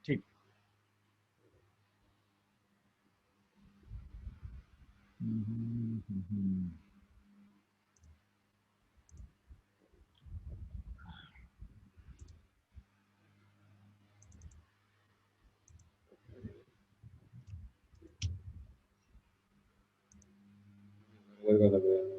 ठीक। हम्म, हम्म, हम्म, नंबर का लग रहा है।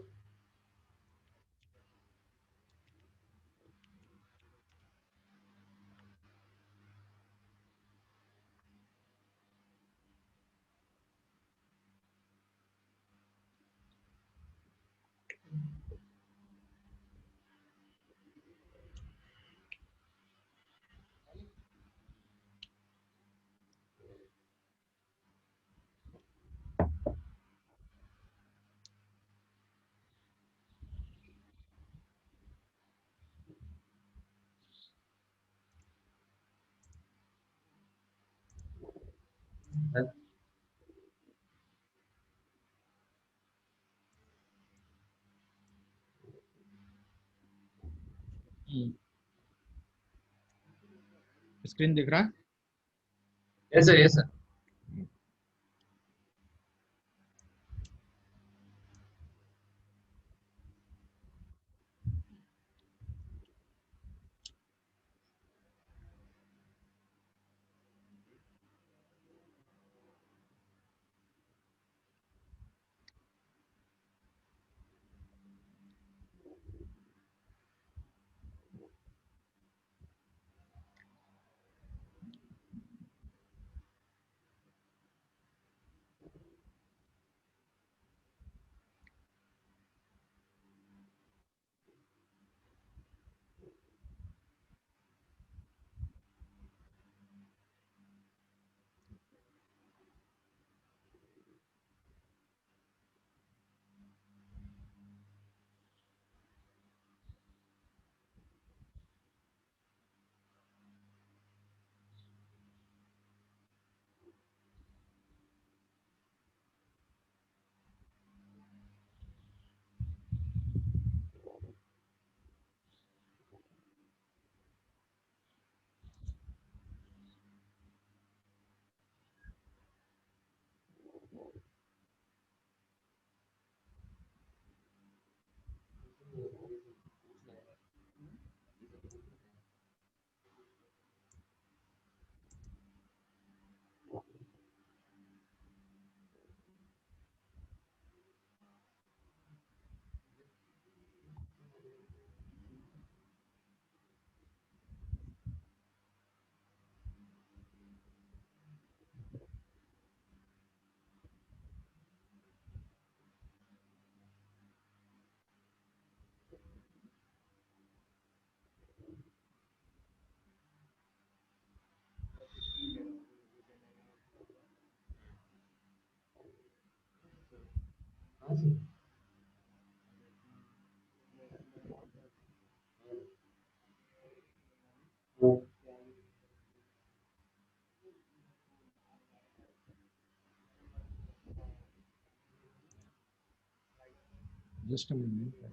स्क्रीन दिख रहा है? Yes sir, yes sir. Just minute.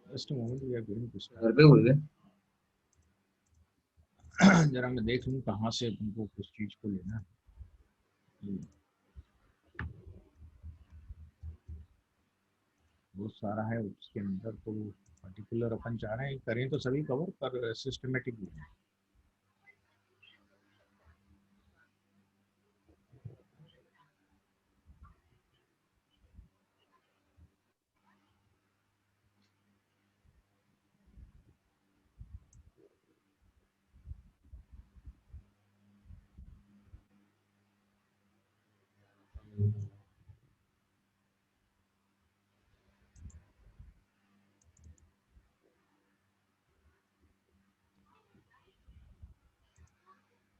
Just a moment, we are going to घर पे बोल गए। स्टार्ट। जरा मैं देख लूं कहाँ से तुमको किस चीज को लेना है। बहुत सारा है उसके अंदर, तो पर्टिकुलर अपन चाह रहे हैं करें तो सभी कवर पर सिस्टमेटिक भी है।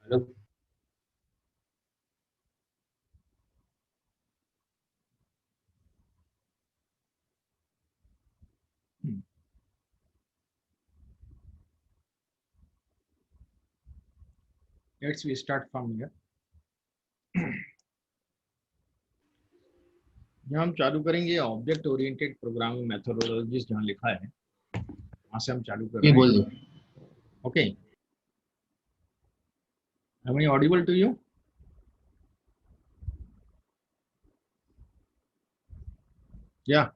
Hello. Let's we start from here. यहाँ हम चालू करेंगे ऑब्जेक्ट ओरिएंटेड प्रोग्रामिंग मेथोडोलॉजीज, जहाँ लिखा है वहाँ से हम चालू कर ये रहे बोल हैं। दो। Okay, am I audible to you? Yeah.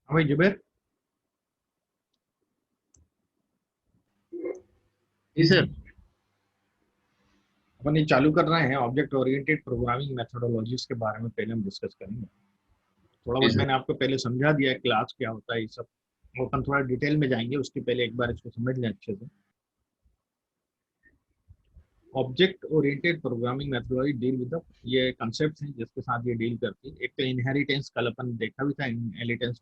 Am I Jubair? जी सर। अपन ये चालू कर रहे हैं ऑब्जेक्ट ओरिएंटेड प्रोग्रामिंग मेथोडोलॉजीज के बारे में पहले हम डिस्कस करेंगे। थोड़ा जी बहुत सर। मैंने आपको पहले समझा दिया है क्लास क्या होता है, ये सब अपन थोड़ा डिटेल में जाएंगे, उसके पहले एक बार इसको समझ लें अच्छे से। Object oriented programming methodology deal with ये कॉन्सेप्ट हैं जिसके साथ ये डील करती है। एक तो इनहेरिटेंस, कल अपन देखा भी था इनहेरिटेंस।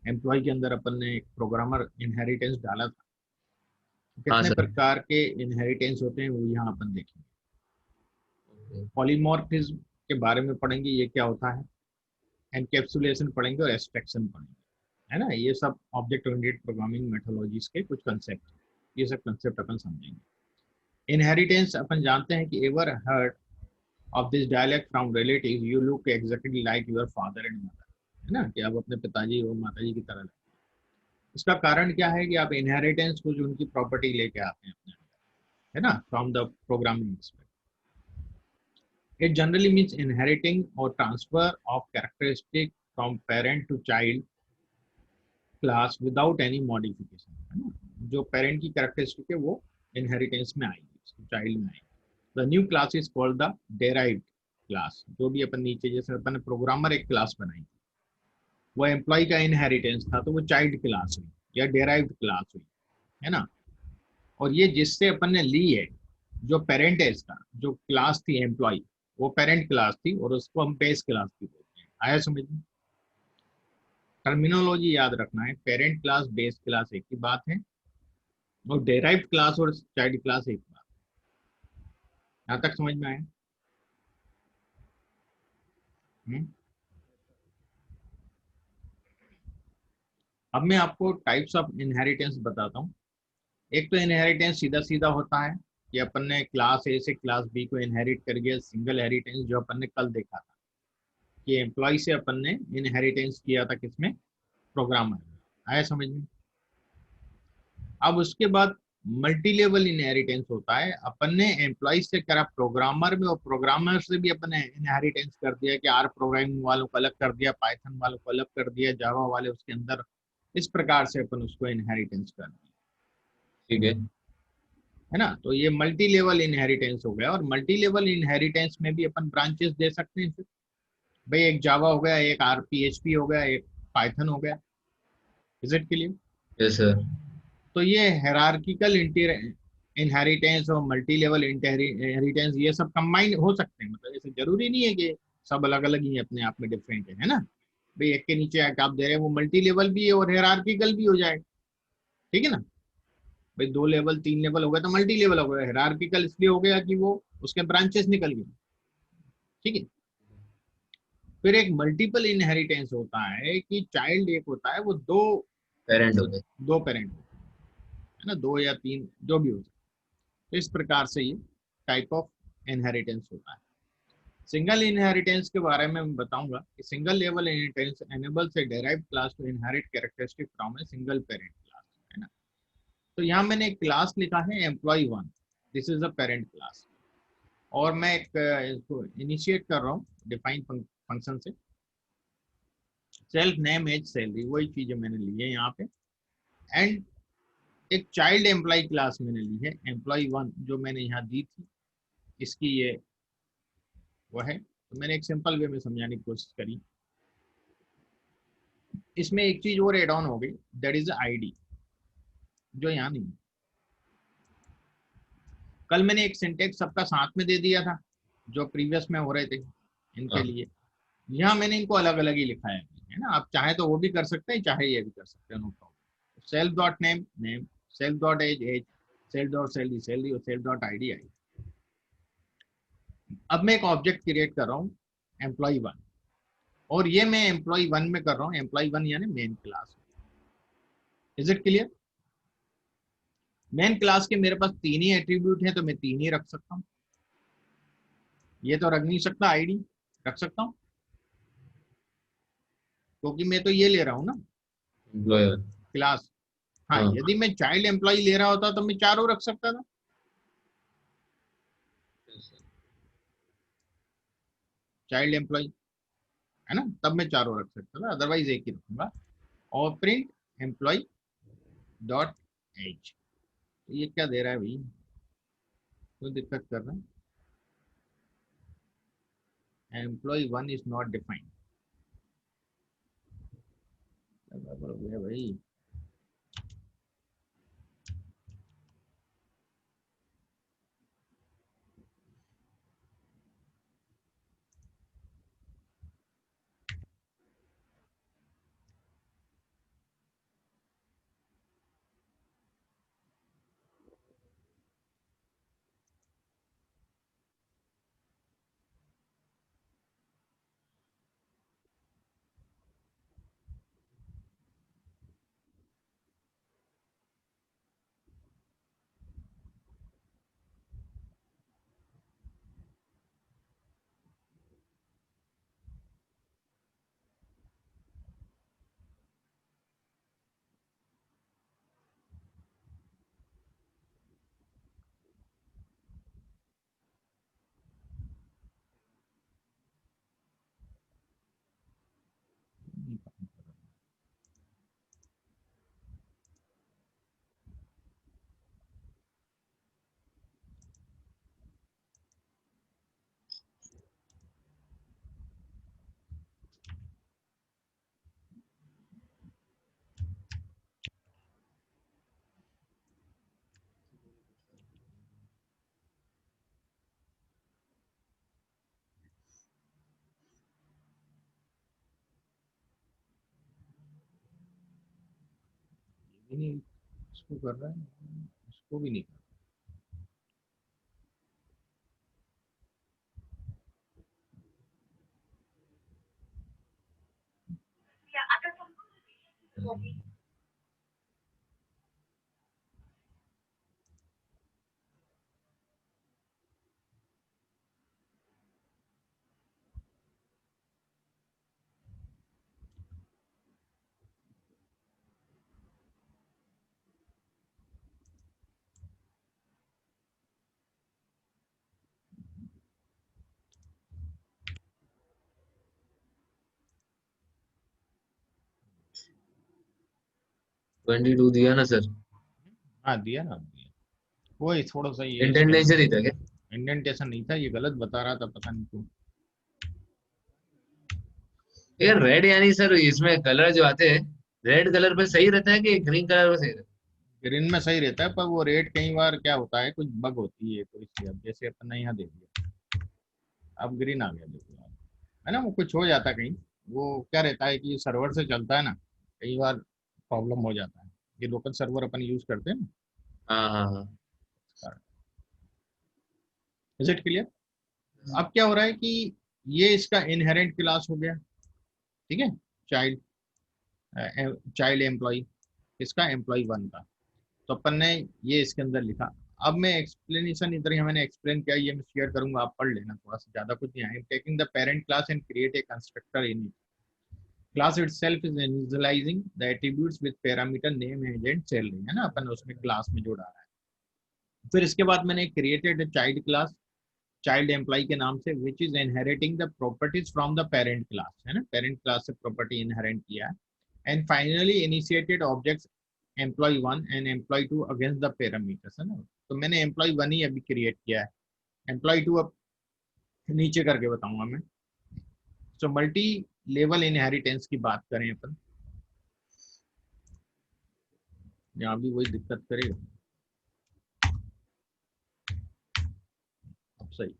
एम्प्लॉय के अंदर अपन ने एक प्रोग्रामर इनहेरिटेंस डाला था। हाँ कितने सर। प्रकार के इनहेरिटेंस होते हैं वो यहाँ अपन देखेंगे। पॉलीमॉर्फिज्म के बारे में पढ़ेंगे, ये क्या होता है। एनकैप्सुलेशन पढ़ेंगे और एब्स्ट्रैक्शन पढ़ेंगे, है ना। ये सब ऑब्जेक्ट ओरिएंटेड प्रोग्रामिंग मेथोडोलॉजीज के कुछ कंसेप्ट, ये सब कंसेप्ट अपन समझेंगे। इनहेरिटेंस अपन जानते हैं कि ever heard of this dialect from relative, you look exactly like your father and mother, है ना, कि आप अपने पिताजी और माताजी की तरह लगते हैं। इसका कारण क्या है कि आप इनहेरिटेंस को जो उनकी प्रॉपर्टी लेके आते हैं अपने अंदर, है ना, from the programming expect. It generally means inheriting or transfer of characteristic from parent to child class without any modification, है ना। जो पेरेंट की कैरेक्टरिस्टिक है वो इनहेरिटेंस में आएगी, चाइल्ड में आएगी। The new class is called the derived class. जो भी अपन नीचे जैसे अपन ने प्रोग्रामर एक क्लास बनाई थी, वो एम्प्लॉय का इनहेरिटेंस था, तो वो चाइल्ड क्लास हुई या डेराइव्ड क्लास हुई, है ना। और ये जिससे अपन ने ली है, जो पेरेंट है इसका, जो क्लास थी एम्प्लॉय, वो पेरेंट क्लास थी और उसको हम बेस क्लास भी बोलते हैं। आया समझ में। टर्मिनोलॉजी याद रखना है, पेरेंट क्लास बेस क्लास एक ही बात है, और डेराइव्ड क्लास और चाइल्ड क्लास एक बात। यहाँ तक समझ में आया। हम्म? अब मैं आपको टाइप्स ऑफ इनहेरिटेंस बताता हूँ। एक तो इनहेरिटेंस सीधा सीधा होता है कि अपन ने क्लास ए से क्लास बी को इनहेरिट कर गया, सिंगल हेरिटेंस, जो अपन ने कल देखा था कि एम्प्लॉय से अपन ने इनहेरिटेंस किया था किसमें, प्रोग्रामर। आया समझ में। अब उसके बाद मल्टी लेवल इनहेरिटेंस होता है, अपन ने एम्प्लॉय से करा प्रोग्रामर में, और प्रोग्रामर से भी अपन ने इनहेरिटेंस कर दिया कि आर प्रोग्रामिंग वालों को अलग कर दिया, पाइथन वालों को अलग कर दिया, जावा वाले उसके अंदर, इस प्रकार से अपन उसको इनहेरिटेंस कर दिया, ठीक है। है ना। तो ये मल्टी लेवल इनहेरिटेंस हो गया। और मल्टी लेवल इनहेरिटेंस में भी अपन ब्रांचेस दे सकते हैं फिर। भाई एक जावा हो गया, एक आर पीएचपी हो गया, एक पाइथन हो गया, इज के लिए। Yes sir. तो ये हेरार्किकल इनहेरिटेंस और मल्टी लेवल इनहेरिटेंस ये सब कंबाइन हो सकते हैं। मतलब ऐसे जरूरी नहीं है कि सब अलग अलग ही अपने आप में डिफरेंट है ना। भाई एक के नीचे एक आप दे रहे हैं, वो मल्टी लेवल भी है और हेरार्किकल भी हो जाए, ठीक है ना। भाई 2 लेवल 3 लेवल हो गया तो मल्टी लेवल हो गया, हेरार्किकल इसलिए हो गया कि वो उसके ब्रांचेस निकल गए, ठीक है। फिर एक मल्टीपल इनहेरिटेंस होता है कि चाइल्ड एक होता है, वो दो पेरेंट हो गए। दो पेरेंट, ना, 2 या 3 जो भी हो सकता है। तो इस प्रकार से ये टाइप ऑफ इनहेरिटेंस होता है। सिंगल इनहेरिटेंस के बारे में मैं बताऊंगा कि single level inheritance enables a derived class to inherit characteristic from a single parent class, है ना। तो यहाँ मैंने एक क्लास लिखा है employ 1, this is a parent class, और मैं एक इसको इनिशिएट कर रहा हूँ डिफाइन फंक्शन से, सेल्फ नेम एज सैलरी, वही चीजें मैंने ली है यहाँ पे, एंड एक चाइल्ड एम्प्लॉय क्लास मैंने ली है एम्प्लॉय 1 जो मैंने यहाँ दी थी, इसकी ये वो है। तो मैंने एक सिंपल वे में समझाने की कोशिश करी। इसमें एक चीज और एड ऑन हो गई, दैट इज आईडी, जो यहाँ नहीं। कल मैंने एक सिंटेक्स सबका साथ में दे दिया था जो प्रीवियस में हो रहे थे इनके हाँ लिए, यहाँ मैंने इनको अलग अलग ही लिखा है ना। आप चाहे तो वो भी कर सकते हैं, चाहे ये भी कर सकते हैं, no problem. Self dot name name, self dot age age, self dot salary salary, और सेल्फ डॉट आईडी आईडी। अब मैं एक ऑब्जेक्ट क्रिएट कर रहा हूँ एम्प्लॉय 1, और ये मैं एम्प्लॉय 1 में कर रहा हूँ एम्प्लॉय 1 यानी main class. Is it clear? Main class के मेरे पास 3 ही एट्रीब्यूट हैं, तो मैं 3 ही रख सकता हूँ। ये तो रख नहीं सकता, आईडी रख सकता हूँ क्योंकि मैं तो ये ले रहा हूँ ना एम्प्लॉयर। क्लास। हाँ, हाँ यदि मैं चाइल्ड एम्प्लॉय ले रहा होता तो मैं चारों रख सकता था, चाइल्ड एम्प्लॉय, है ना, तब मैं चारों रख सकता था, अदरवाइज एक ही रखूंगा। और प्रिंट एम्प्लॉय डॉट एज, ये क्या दे रहा है भाई, कोई दिक्कत कर रहा है? एम्प्लॉय 1 इज नॉट डिफाइंड भाई। ये नहीं, इसको कर रहा है, इसको भी नहीं कर रहा। 22 दिया ना सर? रहा। हाँ दिया ना, दिया। वो थोड़ा सा ये इसके इंटेंडेंसर ही था क्या? इंडेंटेशन नहीं था, ये गलत बता रहा था, पता नहीं क्यों। यार रेड यानी सर इसमें कलर जो आते हैं, रेड कलर पे सही रहता है कि ग्रीन कलर पे सही रहता ग्रीन में सही रहता है, पर वो रेट कई बार क्या होता है, कुछ बग होती है तो इसलिए, अब जैसे अपन ने यहाँ दे दिया, अब ग्रीन आ गया, देखो यार, है ना, वो कुछ हो जाता है कहीं। वो क्या रहता है कि सर्वर से चलता है ना, कई बार प्रॉब्लम हो जाता है। ये लोकल सर्वर अपन यूज करते हैं ना। है? हाँ हाँ हाँ। Is it clear? अब क्या हो रहा है कि ये इसका इनहेरेंट क्लास हो गया, ठीक है, चाइल्ड, चाइल्ड एम्प्लॉय, इसका एम्प्लॉय 1 का। तो अपन ने ये इसके अंदर लिखा। अब मैं एक्सप्लेनेशन इधर ही मैंने एक्सप्लेन किया, ये मैं शेयर करूंगा, आप पढ़ लेना, थोड़ा सा ज्यादा कुछ नहीं है। Taking the parent class and create a constructor in it. Class itself is initializing the attributes with parameter name age and salary, है ना, अपन उसमें क्लास में जोड़ा रहा है। फिर इसके बाद मैंने created child class child employ के नाम से, which is inheriting the properties from the parent class, है ना, पेरेंट क्लास से प्रॉपर्टी इनहेरिट किया है। And finally initiated objects employ 1 and employ 2 against the parameters, है ना। तो मैंने एम्प्लॉय 1 ही अभी क्रिएट किया है, एम्प्लॉय 2 अब नीचे करके बताऊंगा मैं। सो मल्टी लेवल इनहेरिटेंस की बात करें अपन, यहाँ भी वही दिक्कत करेगा। अब सही,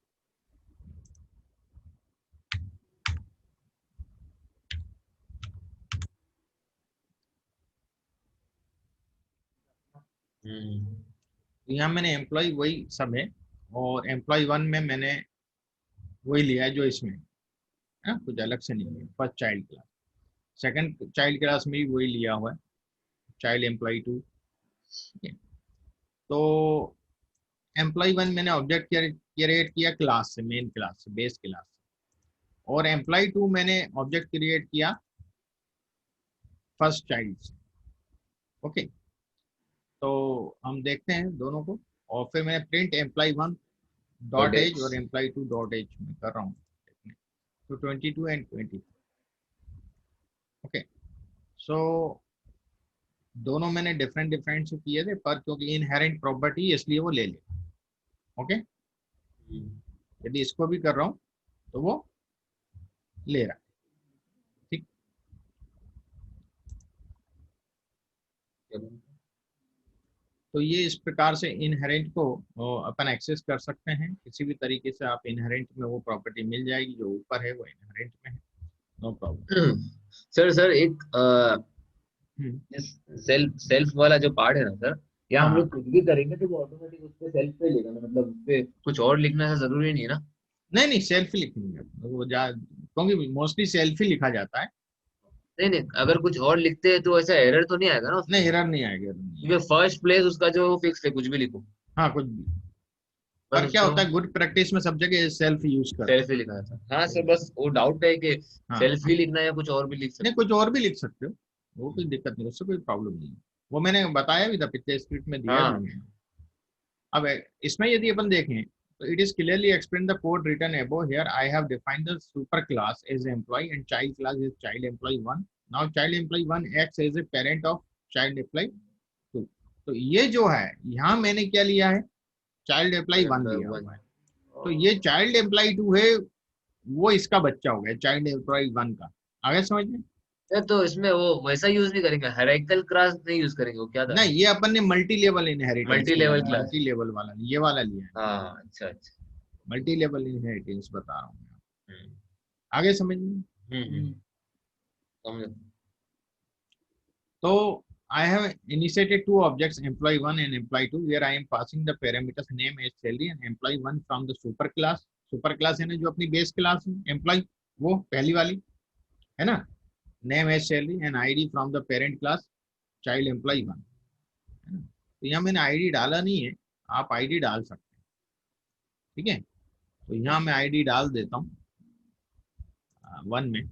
यहाँ मैंने एम्प्लॉय वही सब है, और एम्प्लॉय 1 में मैंने वही लिया है जो इसमें है ना, कुछ अलग से नहीं है। First child class, second child class में भी वही लिया हुआ है, चाइल्ड एम्प्लॉय 2। तो एम्प्लॉय 1 मैंने ऑब्जेक्ट क्रिएट किया क्लास से, मेन क्लास से, बेस क्लास से, और एम्प्लॉय 2 मैंने ऑब्जेक्ट क्रिएट किया फर्स्ट चाइल्ड से। ओके, तो हम देखते हैं दोनों को, और फिर मैंने प्रिंट एम्प्लॉय 1 डॉट एज और एम्प्लॉय 2 डॉट एज में कर रहा हूँ। तो 22 एंड 20। ओके, सो दोनों मैंने डिफरेंट डिफरेंट से किए थे, पर क्योंकि इनहेरेंट प्रॉपर्टी इसलिए वो ले ले। ओके, यदि इसको भी कर रहा हूँ तो वो ले रहा है, ठीक। तो ये इस प्रकार से इनहेरेंट को अपन एक्सेस कर सकते हैं, किसी भी तरीके से आप इनहेरेंट में वो प्रॉपर्टी मिल जाएगी, जो ऊपर है वो इनहेरेंट में है, नो प्रॉब्लम। सर एक सेल्फ सेल्फ वाला जो पार्ट है ना सर, या हम हाँ लोग कुछ भी करेंगे तो वो ऑटोमेटिक उस पे सेल्फ पे लेगा ना, मतलब उस पे कुछ और लिखना से जरूरी नहीं है ना? नहीं नहीं, सेल्फ ही लिखेंगे वो, क्योंकि मोस्टली सेल्फ ही लिखा जाता है। नहीं नहीं, अगर कुछ और लिखते हैं तो ऐसा एरर तो नहीं आएगा ना नहीं, उसमें? एरर नहीं आएगा, error नहीं क्योंकि फर्स्ट प्लेस उसका जो फिक्स है, कुछ भी लिखो, आएगा। हाँ, कुछ भी। बस पर क्या उसको होता है, गुड प्रैक्टिस में सब जगह सेल्फ यूज करते सेल्फ ही लिखा था। हाँ सर, बस वो डाउट है कि हैं। हाँ, सेल्फ ही लिखना है या कुछ और भी लिख नहीं सकते कुछ और भी लिख सकते हो, वो कोई दिक्कत नहीं, उससे कोई प्रॉब्लम नहीं है। वो मैंने बताया भी था, पिछले स्क्रिप्ट में हैं। दिया भी हाँ मैंने। अब इसमें यदि अपन देखें तो it is clearly explain the code written above here, I have defined the super class as employ and child class is child employ 1। Now child employ 1 acts as a parent of child employ 2। तो ये जो है, यहाँ मैंने क्या लिया है, child employ 1 लिया वन। हुआ है। तो ये चाइल्ड एम्प्लॉय 2 है, वो इसका बच्चा हो गया चाइल्ड एम्प्लॉय 1 का। आगे समझ में? तो इसमें वो वैसा यूज नहीं करेंगे, हायरार्किकल क्लास नहीं यूज करेंगे, वो क्या था? नहीं, ये अपन ने मल्टी लेवल इनहेरिटेंस मल्टी लिया लेवल है, क्लास। मल्टी लेवल वाला, ये वाला लिया है। हाँ अच्छा अच्छा। मल्टी लेवल इनहेरिटेंस बता रहा हूँ मैं। हम्म आगे समझ में? हम्म, समझो। तो I have initiated two objects, employee 1 and employee 2, where I am passing the parameters name, age, salary and employee 1 from the super class। Super class है ना, जो अपनी बेस क्लास है, एम्प्लॉय वो पहली वाली है ना, name age salary and ID from the parent class child employ 1, है ना। तो यहाँ मैंने आईडी डाला नहीं है, आप आईडी डाल सकते हैं, ठीक है। तो यहाँ मैं आईडी डाल देता हूँ 1 में।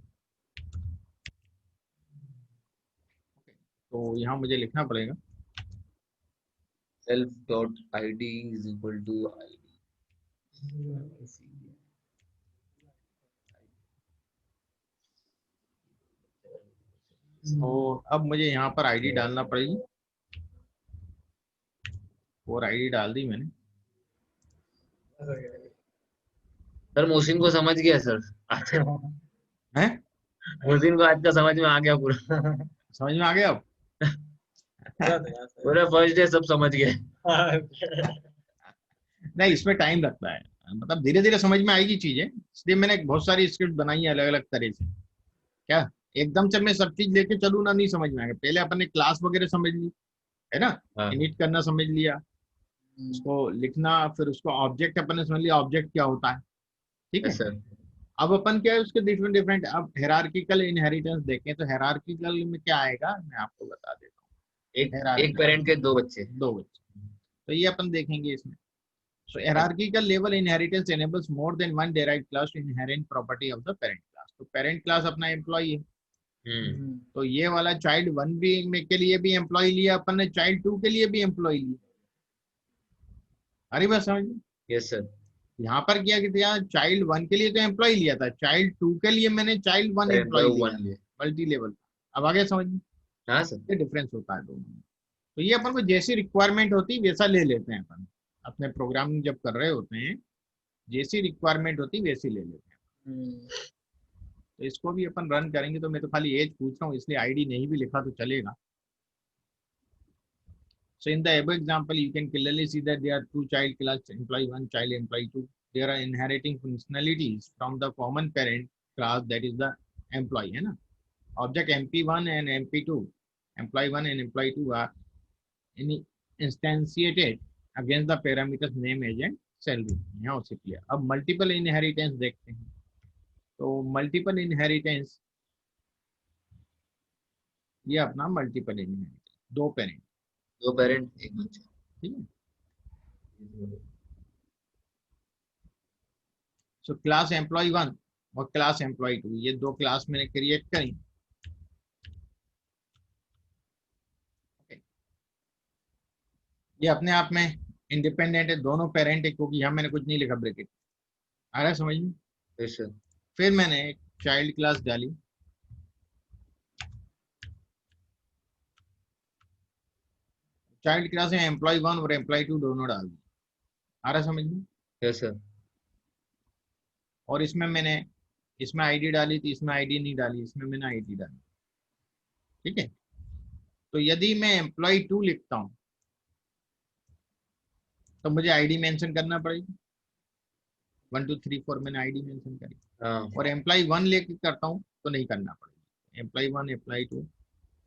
तो यहाँ मुझे लिखना पड़ेगा self dot ID is equal to ID. तो अब मुझे यहाँ पर आईडी डालना पड़ेगी, और आईडी डाल दी मैंने। सर मोहसिन को समझ गया सर। हैं? मोहसिन को आज का समझ में आ गया पूरा। समझ में आ गया अब? पूरा फर्स्ट डे सब समझ गए। नहीं, इसमें टाइम लगता है, मतलब धीरे धीरे समझ में आएगी चीजें, इसलिए मैंने बहुत सारी स्क्रिप्ट बनाई है अलग अलग तरह से। क्या एकदम से मैं सब चीज लेके चलूँ ना, नहीं समझ में आएगा। पहले अपन ने क्लास वगैरह समझ ली, है ना, हाँ इनिट करना समझ लिया, उसको लिखना, फिर उसको ऑब्जेक्ट अपन ने समझ लिया, ऑब्जेक्ट क्या होता है, ठीक है। सर। अब अपन क्या है, उसके डिफरेंट डिफरेंट, अब हेरार्किकल इनहेरिटेंस देखें तो हेरार्किकल में क्या आएगा, मैं आपको बता देता हूँ। एक पेरेंट के 2 बच्चे। 2 बच्चे, तो ये अपन देखेंगे इसमें। So hierarchical level inheritance enables more than one derived class to inherent property of the parent class. तो parent class अपना एम्प्लॉय है, तो ये वाला चाइल्ड 1 भी में के लिए भी एम्प्लॉय लिया अपन ने, चाइल्ड 2 के लिए भी एम्प्लॉय लिया। अरे बस समझ, यस सर। यहाँ पर क्या किया, चाइल्ड 1 के लिए तो एम्प्लॉय लिया था, चाइल्ड 2 के लिए मैंने चाइल्ड 1 एम्प्लॉय लिया, मल्टी लेवल। अब आगे समझ, हाँ सर, ये डिफरेंस होता है दोनों में। तो ये अपन को जैसी रिक्वायरमेंट होती है वैसा ले लेते हैं अपन, अपने प्रोग्रामिंग जब कर रहे होते हैं जैसी रिक्वायरमेंट होती वैसी ले लेते हैं। तो इसको भी अपन रन करेंगे, तो मैं तो खाली एज पूछ रहा हूँ इसलिए आईडी नहीं भी लिखा तो चलेगा। So in the above example, you can clearly see that there are two child class, employee 1, child employee 2. They are inheriting functionalities from the common parent class, that is the employee, है ना। Object MP1 and MP2, employee 1 and employee 2 are instantiated against the parameters name, age and salary। यहाँ उससे clear. अब multiple inheritance देखते हैं। तो multiple inheritance, ये अपना मल्टीपल इनहेरिटेंस, 2 पेरेंट, 2 पेरेंट 1 बच्चा, ठीक है। सो क्लास एम्प्लॉय 1 और क्लास एम्प्लॉय 2, ये 2 क्लास मैंने क्रिएट करी। ये अपने आप में इंडिपेंडेंट है, दोनों पेरेंट है, क्योंकि यहाँ मैंने कुछ नहीं लिखा ब्रैकेट। आ रहा है समझ में? Yes sir. फिर मैंने एक चाइल्ड क्लास डाली, चाइल्ड क्लास में एम्प्लॉय 1 और एम्प्लॉय 2 दोनों डाल दी। आ रहा है समझ में? Yes sir. और इसमें मैंने, इसमें आईडी डाली थी, इसमें आईडी नहीं डाली, इसमें मैंने आईडी डाली, ठीक है। तो यदि मैं एम्प्लॉय 2 लिखता हूं तो मुझे आईडी मेंशन करना पड़ेगी, 1 2 3 4 मैंने आईडी मेंशन करी। और एम्प्लॉय 1 लेके करता हूं तो नहीं करना पड़ेगा, एम्प्लॉय 1 एम्प्लॉय 2।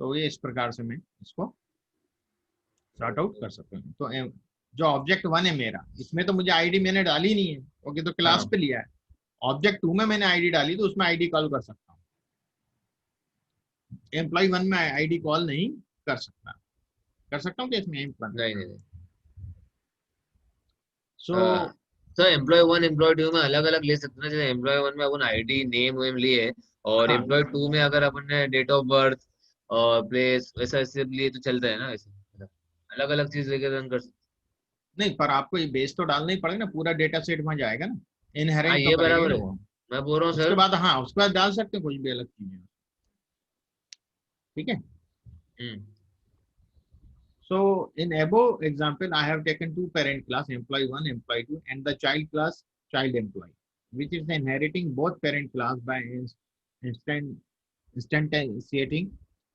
तो ये इस प्रकार से मैं इसको सॉर्ट आउट कर सकता हूँ। तो जो ऑब्जेक्ट 1 है मेरा, इसमें तो मुझे आईडी मैंने डाली नहीं है, ओके, तो क्लास पे लिया है। ऑब्जेक्ट 2 में मैंने आईडी डाली तो उसमें आईडी कॉल कर सकता हूँ, एम्प्लॉय 1 में आईडी कॉल नहीं कर सकता। कर सकता हूँ क्या इसमें? नहीं। सो एम्प्लॉय 1 एम्प्लॉय 2 में अलग अलग ले सकते हैं। जैसे एम्प्लॉय 1 में अपन आईडी नेम वेम लिए, और हाँ, एम्प्लॉय 2 में अगर अपन ने डेट ऑफ बर्थ और प्लेस वैसा सब लिए तो चलता है ना, वैसे अलग अलग चीज लेके रन कर सकते। नहीं, पर आपको ये बेस तो डालना ही पड़ेगा ना, पूरा डेटा सेट वहां जाएगा ना, इनहेरेंट तो ये करेगा बराबर ना है, वो। मैं बोल रहा हूँ उसके सर। बाद, हाँ, उसके बाद डाल सकते हैं कुछ भी अलग चीजें, ठीक है। So in above example, I have taken 2 parent class, employee 1, employee 2, and the child class, child employee, which is inheriting both parent class by instantiating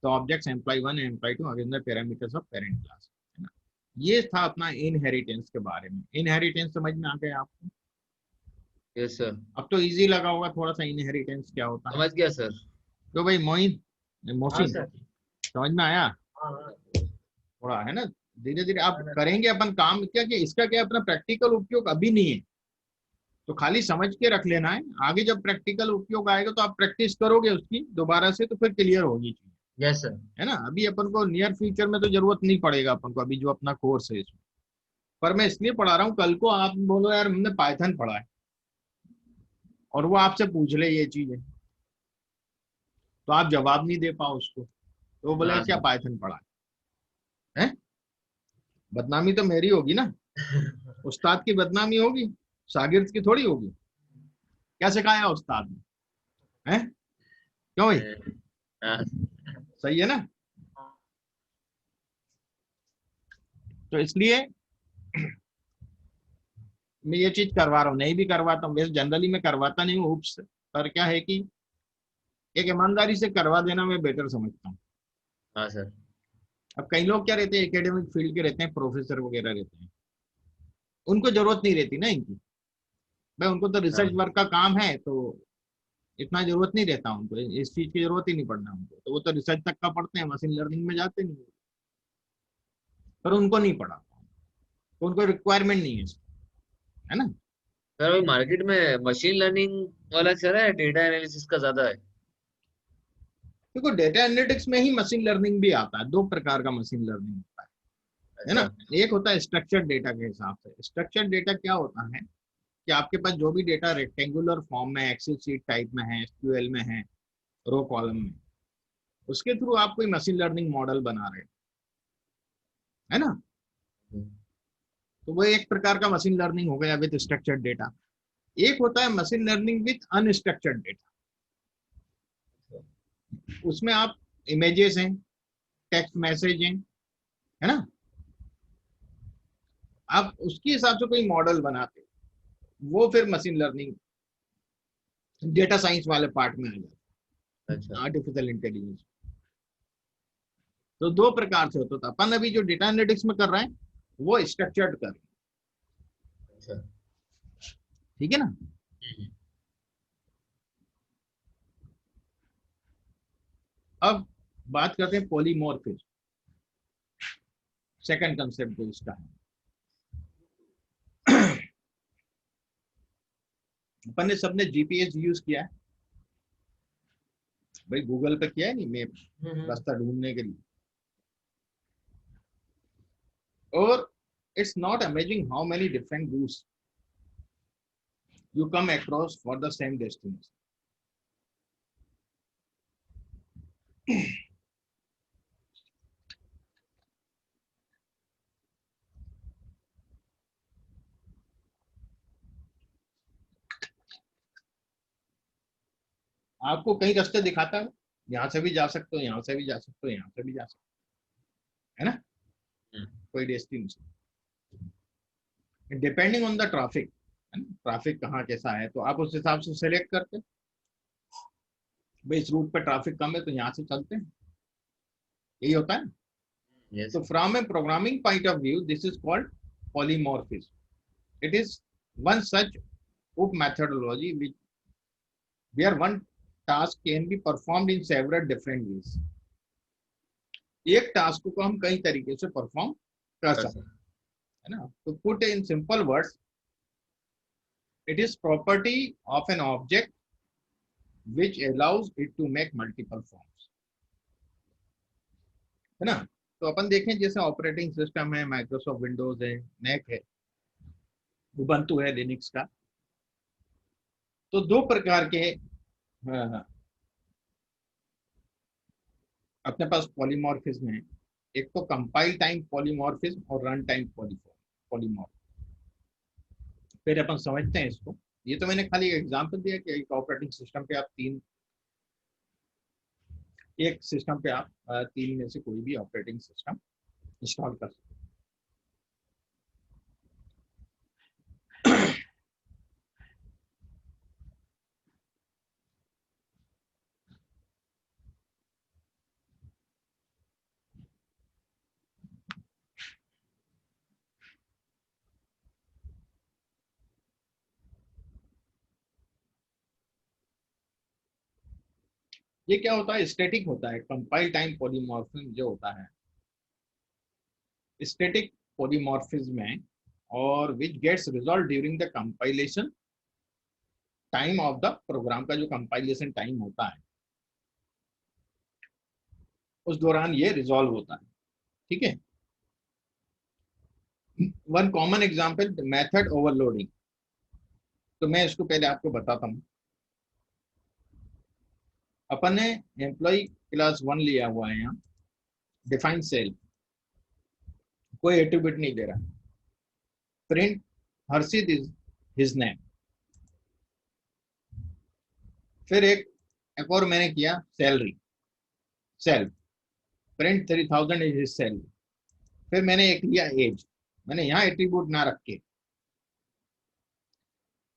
the objects employee 1 and employee 2 against the parameters of parent class, है ना। ये था अपना inheritance के बारे में। Inheritance समझ में आ गया आपको? Yes sir. अब तो इजी लगा होगा थोड़ा सा इनहेरिटेंस क्या होता है। समझ गया सर। तो भाई मोहसिन, समझ में आया? हाँ। थोड़ा है ना, धीरे धीरे आप करेंगे अपन काम। क्या क्या इसका क्या अपना प्रैक्टिकल उपयोग अभी नहीं है, तो खाली समझ के रख लेना है। आगे जब प्रैक्टिकल उपयोग आएगा तो आप प्रैक्टिस करोगे उसकी दोबारा से, तो फिर क्लियर होगी चीज। Yes sir. है ना, अभी अपन को नियर फ्यूचर में तो जरूरत नहीं पड़ेगा अपन को, अभी जो अपना कोर्स है इसमें। पर मैं इसलिए पढ़ा रहा हूँ, कल को आप बोलो यार हमने पाइथन पढ़ा है और वो आपसे पूछ ले ये चीज है, तो आप जवाब नहीं दे पाओ उसको, तो वो बोले क्या पाइथन पढ़ा है? बदनामी तो मेरी होगी ना, उस्ताद की बदनामी होगी, शागिर्द की थोड़ी होगी। क्या सिखाया उस्ताद ने? हैं? क्यों भाई? सही है ना? तो इसलिए मैं ये चीज करवा रहा हूँ, नहीं भी करवाता हूँ, वैसे जनरली मैं करवाता नहीं हूँ उप्स, पर क्या है कि एक ईमानदारी से करवा देना मैं बेटर समझता हूँ। हाँ सर। अब कई लोग क्या रहते हैं, एकेडमिक फील्ड के रहते हैं, प्रोफेसर वगैरह रहते हैं, उनको जरूरत नहीं रहती ना इनकी। भाई उनको तो रिसर्च वर्क का काम है, तो इतना जरूरत नहीं रहता उनको, इस चीज की जरूरत ही नहीं पड़ना उनको, तो वो तो रिसर्च तक का पढ़ते हैं, मशीन लर्निंग में जाते नहीं। पर उनको नहीं पढ़ा, तो उनको रिक्वायरमेंट नहीं है ना। सर अभी मार्केट में मशीन लर्निंग वाला चल रहा है, डेटा एनालिसिस का ज्यादा है। देखो डेटा एनालिटिक्स में ही मशीन लर्निंग भी आता है, दो प्रकार का मशीन लर्निंग होता है ना। अच्छा। एक होता है स्ट्रक्चर्ड डेटा के हिसाब से। स्ट्रक्चर्ड डेटा क्या होता है कि आपके पास जो भी डेटा रेक्टेंगुलर फॉर्म में, एक्सेल शीट टाइप में है, एसक्यूएल में है, रो कॉलम में, उसके थ्रू आप कोई मशीन लर्निंग मॉडल बना रहे है ना। तो वो एक प्रकार का मशीन लर्निंग हो गया विद स्ट्रक्चर्ड डेटा। एक होता है machine learning with unstructured data. उसमें आप इमेजेस हैं, टेक्स्ट मैसेज हैं, है ना, आप उसके हिसाब से कोई मॉडल बनाते, वो फिर मशीन लर्निंग डेटा साइंस वाले पार्ट में आ जाता अच्छा। है, आर्टिफिशियल इंटेलिजेंस। तो दो प्रकार से होता था। अपन अभी जो डेटा एनालिटिक्स में कर रहे हैं वो स्ट्रक्चर्ड कर रहे हैं, अच्छा। ठीक है ना। हम्म। अब बात करते हैं पॉलीमॉर्फिज्म, सेकंड कंसेप्ट जो इसका है। अपन ने सबने जीपीएस यूज किया है भाई, गूगल पे किया है नहीं मैप, रास्ता ढूंढने के लिए। और it's not amazing how many different routes you come across for the same destination. आपको कई रास्ते दिखाता है, यहाँ से भी जा सकते हो, यहाँ से भी जा सकते हो, यहाँ से भी जा सकते हो, है ना, कोई destination depending on the traffic, है ना, ट्रैफिक कहाँ कैसा है तो आप उस हिसाब से सेलेक्ट करते हैं। भाई इस रूट पे ट्रैफिक कम है तो यहाँ से चलते हैं, यही होता है। यस। तो from A programming point of view this is called polymorphism. It is one such up methodology which where one task can be performed in several different ways। एक टास्क को हम कई तरीके से परफॉर्म कर सकते हैं, है ना। तो put in simple words, it is property of an object which allows it to make multiple forms, है ना। तो अपन देखें जैसे ऑपरेटिंग सिस्टम है, माइक्रोसॉफ्ट विंडोज है, मैक है, उबंटू है, लिनक्स का। तो दो प्रकार के अपने पास पॉलीमॉर्फिज्म है। एक तो कंपाइल टाइम पॉलीमॉर्फिज्म और रन टाइम पॉलीमॉर्फ। फिर अपन समझते हैं इसको। ये तो मैंने खाली एग्जांपल दिया कि एक ऑपरेटिंग सिस्टम पे आप तीन, एक सिस्टम पे आप तीन में से कोई भी ऑपरेटिंग सिस्टम इंस्टॉल कर सकते हैं। ये क्या होता है, स्टैटिक होता है। कंपाइल टाइम पॉलीमॉर्फिज्म जो होता है स्टैटिक पॉलीमॉर्फिज्म है, और which gets resolved during the compilation time of the program. का जो कंपाइलेशन टाइम होता है उस दौरान ये रिजॉल्व होता है, ठीक है। One common example method overloading. तो मैं इसको पहले आपको बताता हूँ। अपन ने एम्प्लॉय क्लास 1 लिया हुआ है, यहाँ डिफाइन सेल, कोई एट्रीब्यूट नहीं दे रहा। Print Harshit is his name. फिर एक और मैंने किया salary, self, print 3000 is his salary. फिर मैंने एक लिया एज, मैंने यहाँ एट्रीब्यूट ना रख के,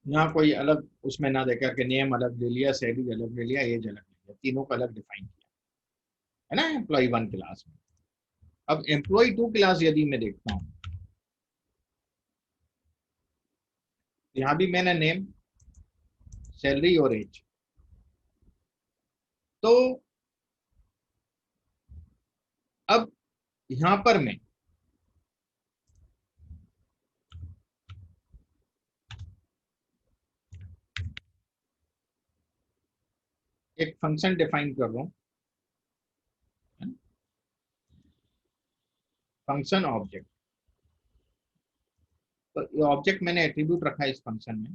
यहाँ कोई अलग उसमें ना देकर के नेम अलग ले लिया, सैलरी अलग ले लिया, एज अलग ले लिया, तीनों को अलग डिफाइन किया, है ना, एम्प्लॉय 1 क्लास में। अब एम्प्लॉय 2 क्लास यदि मैं देखता हूँ, यहाँ भी मैंने नेम, सैलरी और एज। तो अब यहाँ पर मैं एक फंक्शन डिफाइन कर रहा हूँ फंक्शन ऑब्जेक्ट, तो ये ऑब्जेक्ट मैंने एट्रीब्यूट रखा है इस फंक्शन में,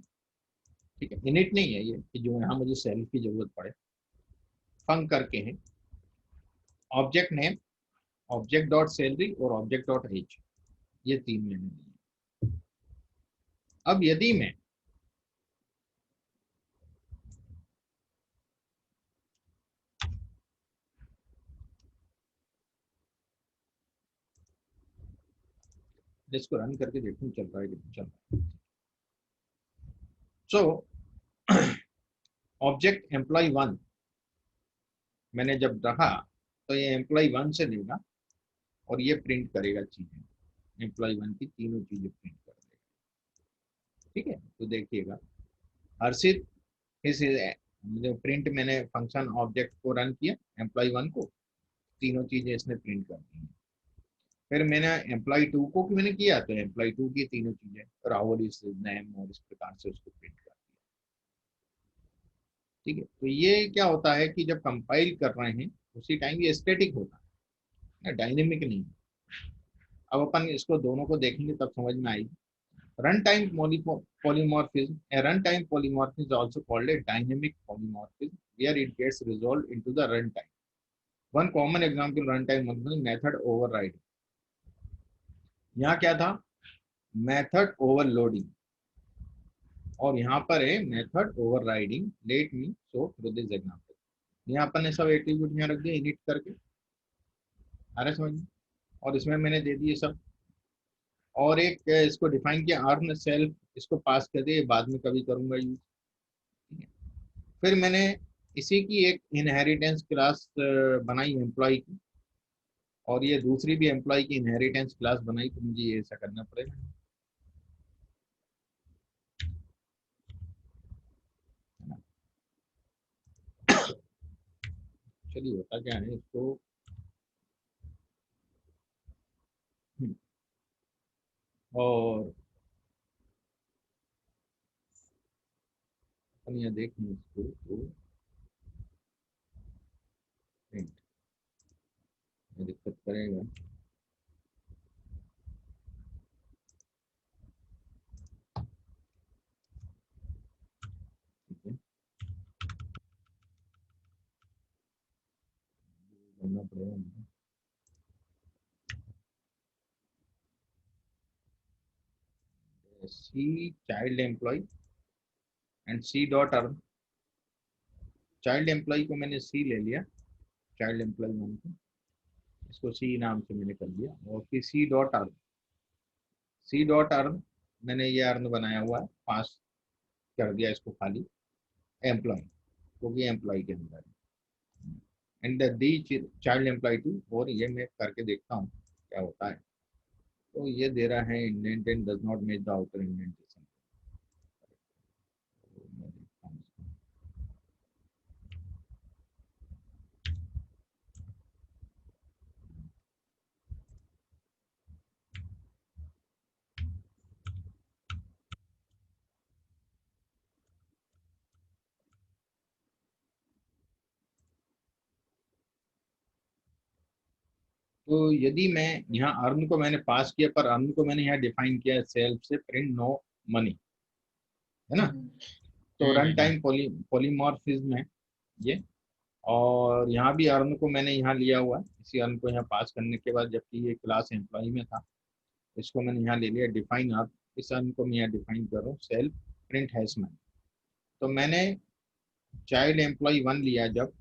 ठीक है। इनिट नहीं है ये कि जो यहाँ मुझे सेल्फ की जरूरत पड़े, फंक करके है। Object name, object dot salary और ऑब्जेक्ट डॉट एज, ये तीन मैंने दिए। अब यदि मैं इसको रन करके देखूं चल रहा है कि नहीं चल रहा है। सो ऑब्जेक्ट एम्प्लॉय वन मैंने जब रखा तो ये एम्प्लॉय वन से लेगा और ये प्रिंट करेगा चीजें, एम्प्लॉय वन की तीनों चीजें प्रिंट कर देगा, ठीक है। तो देखिएगा हर्षित इस प्रिंट, मैंने फंक्शन ऑब्जेक्ट को रन किया, एम्प्लॉय वन को तीनों चीजें इसने प्रिंट कर दी। फिर मैंने एम्प्लॉय टू को मैंने किया तो एम्प्लॉय टू की तीनों चीजें राहुल इस नेम और इस प्रकार से उसको प्रिंट कर दिया, ठीक है। तो ये क्या होता है कि जब कंपाइल कर रहे हैं उसी टाइम ये स्टैटिक होता है, डायनेमिक नहीं। अब अपन इसको दोनों को देखेंगे तब समझ में आएगी। Runtime polymorphism. A runtime polymorphism is also called a dynamic polymorphism, where it gets resolved into the runtime. One common example runtime method override. यहाँ क्या था, मेथड ओवरलोडिंग, और यहाँ पर है method overriding. Let me show through this example. यहाँ अपन ने सब एट्रीब्यूट यहाँ रख दिए इनिट करके, आ रहा समझ में, और इसमें मैंने दे दिए सब, और एक इसको डिफाइन किया अर्न सेल्फ, इसको पास कर दिए, बाद में कभी करूंगा यूज, ठीक है। फिर मैंने इसी की एक इनहेरिटेंस क्लास बनाई एम्प्लॉय की, और ये दूसरी भी एम्प्लॉय की इनहेरिटेंस क्लास बनाई, तो मुझे ये ऐसा करना पड़ेगा। चलिए होता क्या है इसको, और अपन यहाँ देखें इसको तो दिक्कत करेगा। ठीक है, करना पड़ेगा मुझे। See child employ and see dot earn. Child employ को मैंने सी ले लिया, चाइल्ड एम्प्लॉय वन को, इसको सी नाम से मैंने कर दिया, और फिर c dot earn, c dot earn मैंने ये अर्न बनाया हुआ है, पास कर दिया इसको खाली एम्प्लॉय, क्योंकि एम्प्लॉय के अंदर and the child employ two, और ये मैं करके देखता हूँ क्या होता है। तो ये दे रहा है indented does not make the outer indentation. तो यदि मैं यहाँ अर्न को मैंने पास किया, पर अर्न को मैंने यहाँ डिफाइन किया सेल्फ से प्रिंट नो मनी, है ना। तो रन टाइम पॉलीमॉर्फिज्म है ये, और यहाँ भी अर्न को मैंने यहाँ लिया हुआ है, इसी अर्न को यहाँ पास करने के बाद, जबकि ये क्लास एम्प्लॉय में था, इसको मैंने यहाँ ले लिया डिफाइन अर्न, इस अर्न को मैं यहाँ डिफाइन कर रहा हूँ सेल्फ प्रिंट हैश मनी। तो मैंने चाइल्ड एम्प्लॉय वन लिया, जब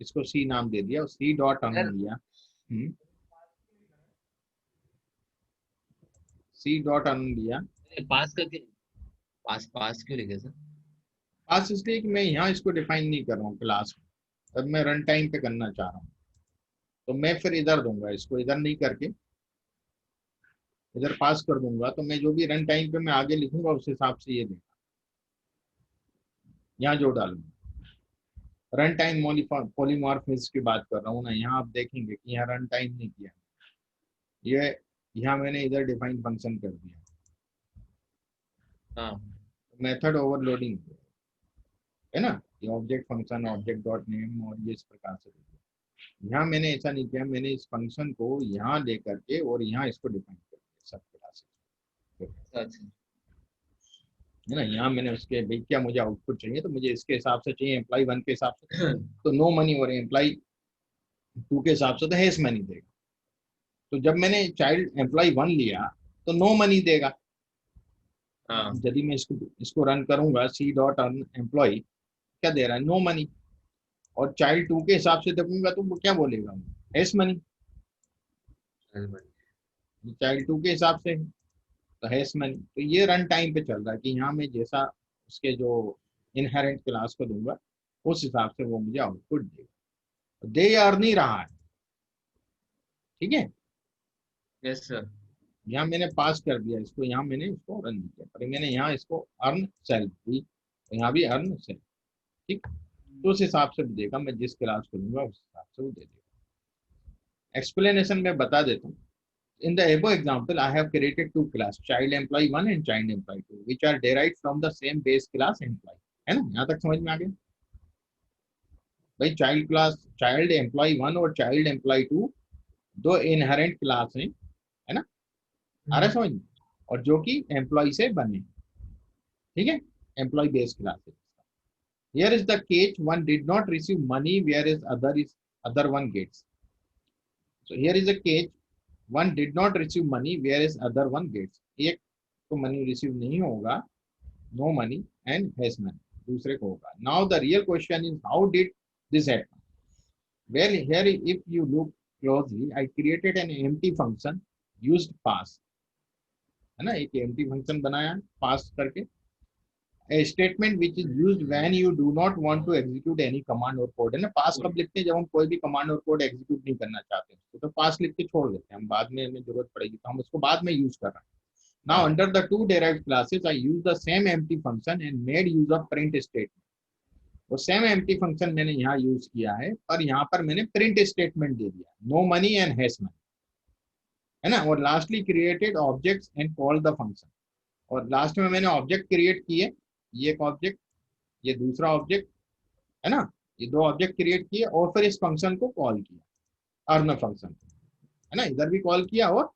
इसको सी नाम दे दिया, सी डॉट अर्न सर लिया, सी डॉट अर्न लिया। पास करके, पास पास क्यों लिखे सर? पास इसलिए कि मैं यहाँ इसको डिफाइन नहीं कर रहा हूँ क्लास में, अब मैं रन टाइम पे करना चाह रहा हूँ, तो मैं फिर इधर दूंगा, इसको इधर नहीं करके इधर पास कर दूंगा, तो मैं जो भी रन टाइम पे मैं आगे लिखूंगा उस हिसाब से ये देगा, यहाँ जो डालूंगा। रन टाइम पॉलीमॉर्फिज्म की बात कर रहा हूँ ना, यहाँ आप देखेंगे कि यहाँ रन टाइम नहीं किया, ये यहाँ मैंने इधर डिफाइन फंक्शन कर दिया, हाँ मेथड ओवरलोडिंग है ना, ये object function object dot name और ये इस प्रकार से। यहाँ मैंने ऐसा नहीं किया, मैंने इस फंक्शन को यहाँ लेकर के और यहाँ इसको डिफाइन कर दिया सब क्लासेस, अच्छा। है ना। यहाँ मैंने उसके भाई क्या मुझे आउटपुट चाहिए, तो मुझे इसके हिसाब से चाहिए, एम्प्लॉय 1 के हिसाब से तो नो मनी, और एम्प्लॉय 2 के हिसाब से तो हैश मनी देगा। तो जब मैंने चाइल्ड एम्प्लॉय 1 लिया तो नो मनी देगा। हाँ। यदि मैं इसको रन करूंगा, सी डॉट अर्न एम्प्लॉय, क्या दे रहा है, नो मनी। और चाइल्ड 2 के हिसाब से देखूंगा तो वो क्या बोलेगा, हैश मनी। चाइल्ड 2 के हिसाब से तो हैश मनी। तो ये रन टाइम पे चल रहा है कि यहाँ मैं जैसा उसके जो इनहेरेंट क्लास को दूंगा उस हिसाब से वो मुझे आउटपुट देगा। दे अर्न ही रहा है, ठीक है। Yes sir. यहाँ मैंने पास कर दिया इसको, यहाँ मैंने इसको अर्न नहीं किया, पर मैंने यहाँ इसको अर्न सेल्फ दी, तो यहाँ भी अर्न सेल्फ, ठीक। तो उस हिसाब से देगा, मैं जिस क्लास को दूंगा उस हिसाब से वो दे देगा। एक्सप्लेनेशन में बता देता हूँ। In the above example, I have created two class, child employee 1 and child employee 2, which are derived from the same base class employee, है ना। यहाँ तक समझ में आ गया भाई। चाइल्ड क्लास, चाइल्ड एम्प्लॉय 1 और चाइल्ड एम्प्लॉय 2 दो इनहेरेंट क्लास हैं, है ना। आ रहा है समझ में, और जो कि एम्प्लॉय से बने, ठीक है, एम्प्लॉय बेस क्लास है। Here is the catch, one did not receive money whereas other one gets. So here is a catch, one did not receive money whereas other one gets. एक तो money receive नहीं होगा, no money and has money, दूसरे को होगा। Now the real question is how did this happen. Well here if you look closely, I created an empty function used pass, है ना। एक एम्प्टी फंक्शन बनाया पास करके, a statement which is used when you do not want to execute any command or code, है ना। पास कब लिखते हैं, जब हम कोई भी कमांड और कोड एग्जीक्यूट नहीं करना चाहते, तो पास लिख के छोड़ देते हैं हम, बाद में हमें जरूरत पड़ेगी तो हम उसको बाद में यूज कर रहे हैं। Now under the two derived classes, I use the same empty function and made use of print statement. वो सेम एम्प्टी फंक्शन मैंने यहाँ यूज किया है, पर यहाँ पर मैंने प्रिंट स्टेटमेंट दे दिया, no money and hash money, है ना। और lastly created objects and call the function, और लास्ट में मैंने ऑब्जेक्ट क्रिएट किए, ये एक ऑब्जेक्ट, ये दूसरा ऑब्जेक्ट, है ना। ये दो ऑब्जेक्ट क्रिएट किए और फिर इस फंक्शन को कॉल किया, अर्न फंक्शन, है ना। इधर भी कॉल किया और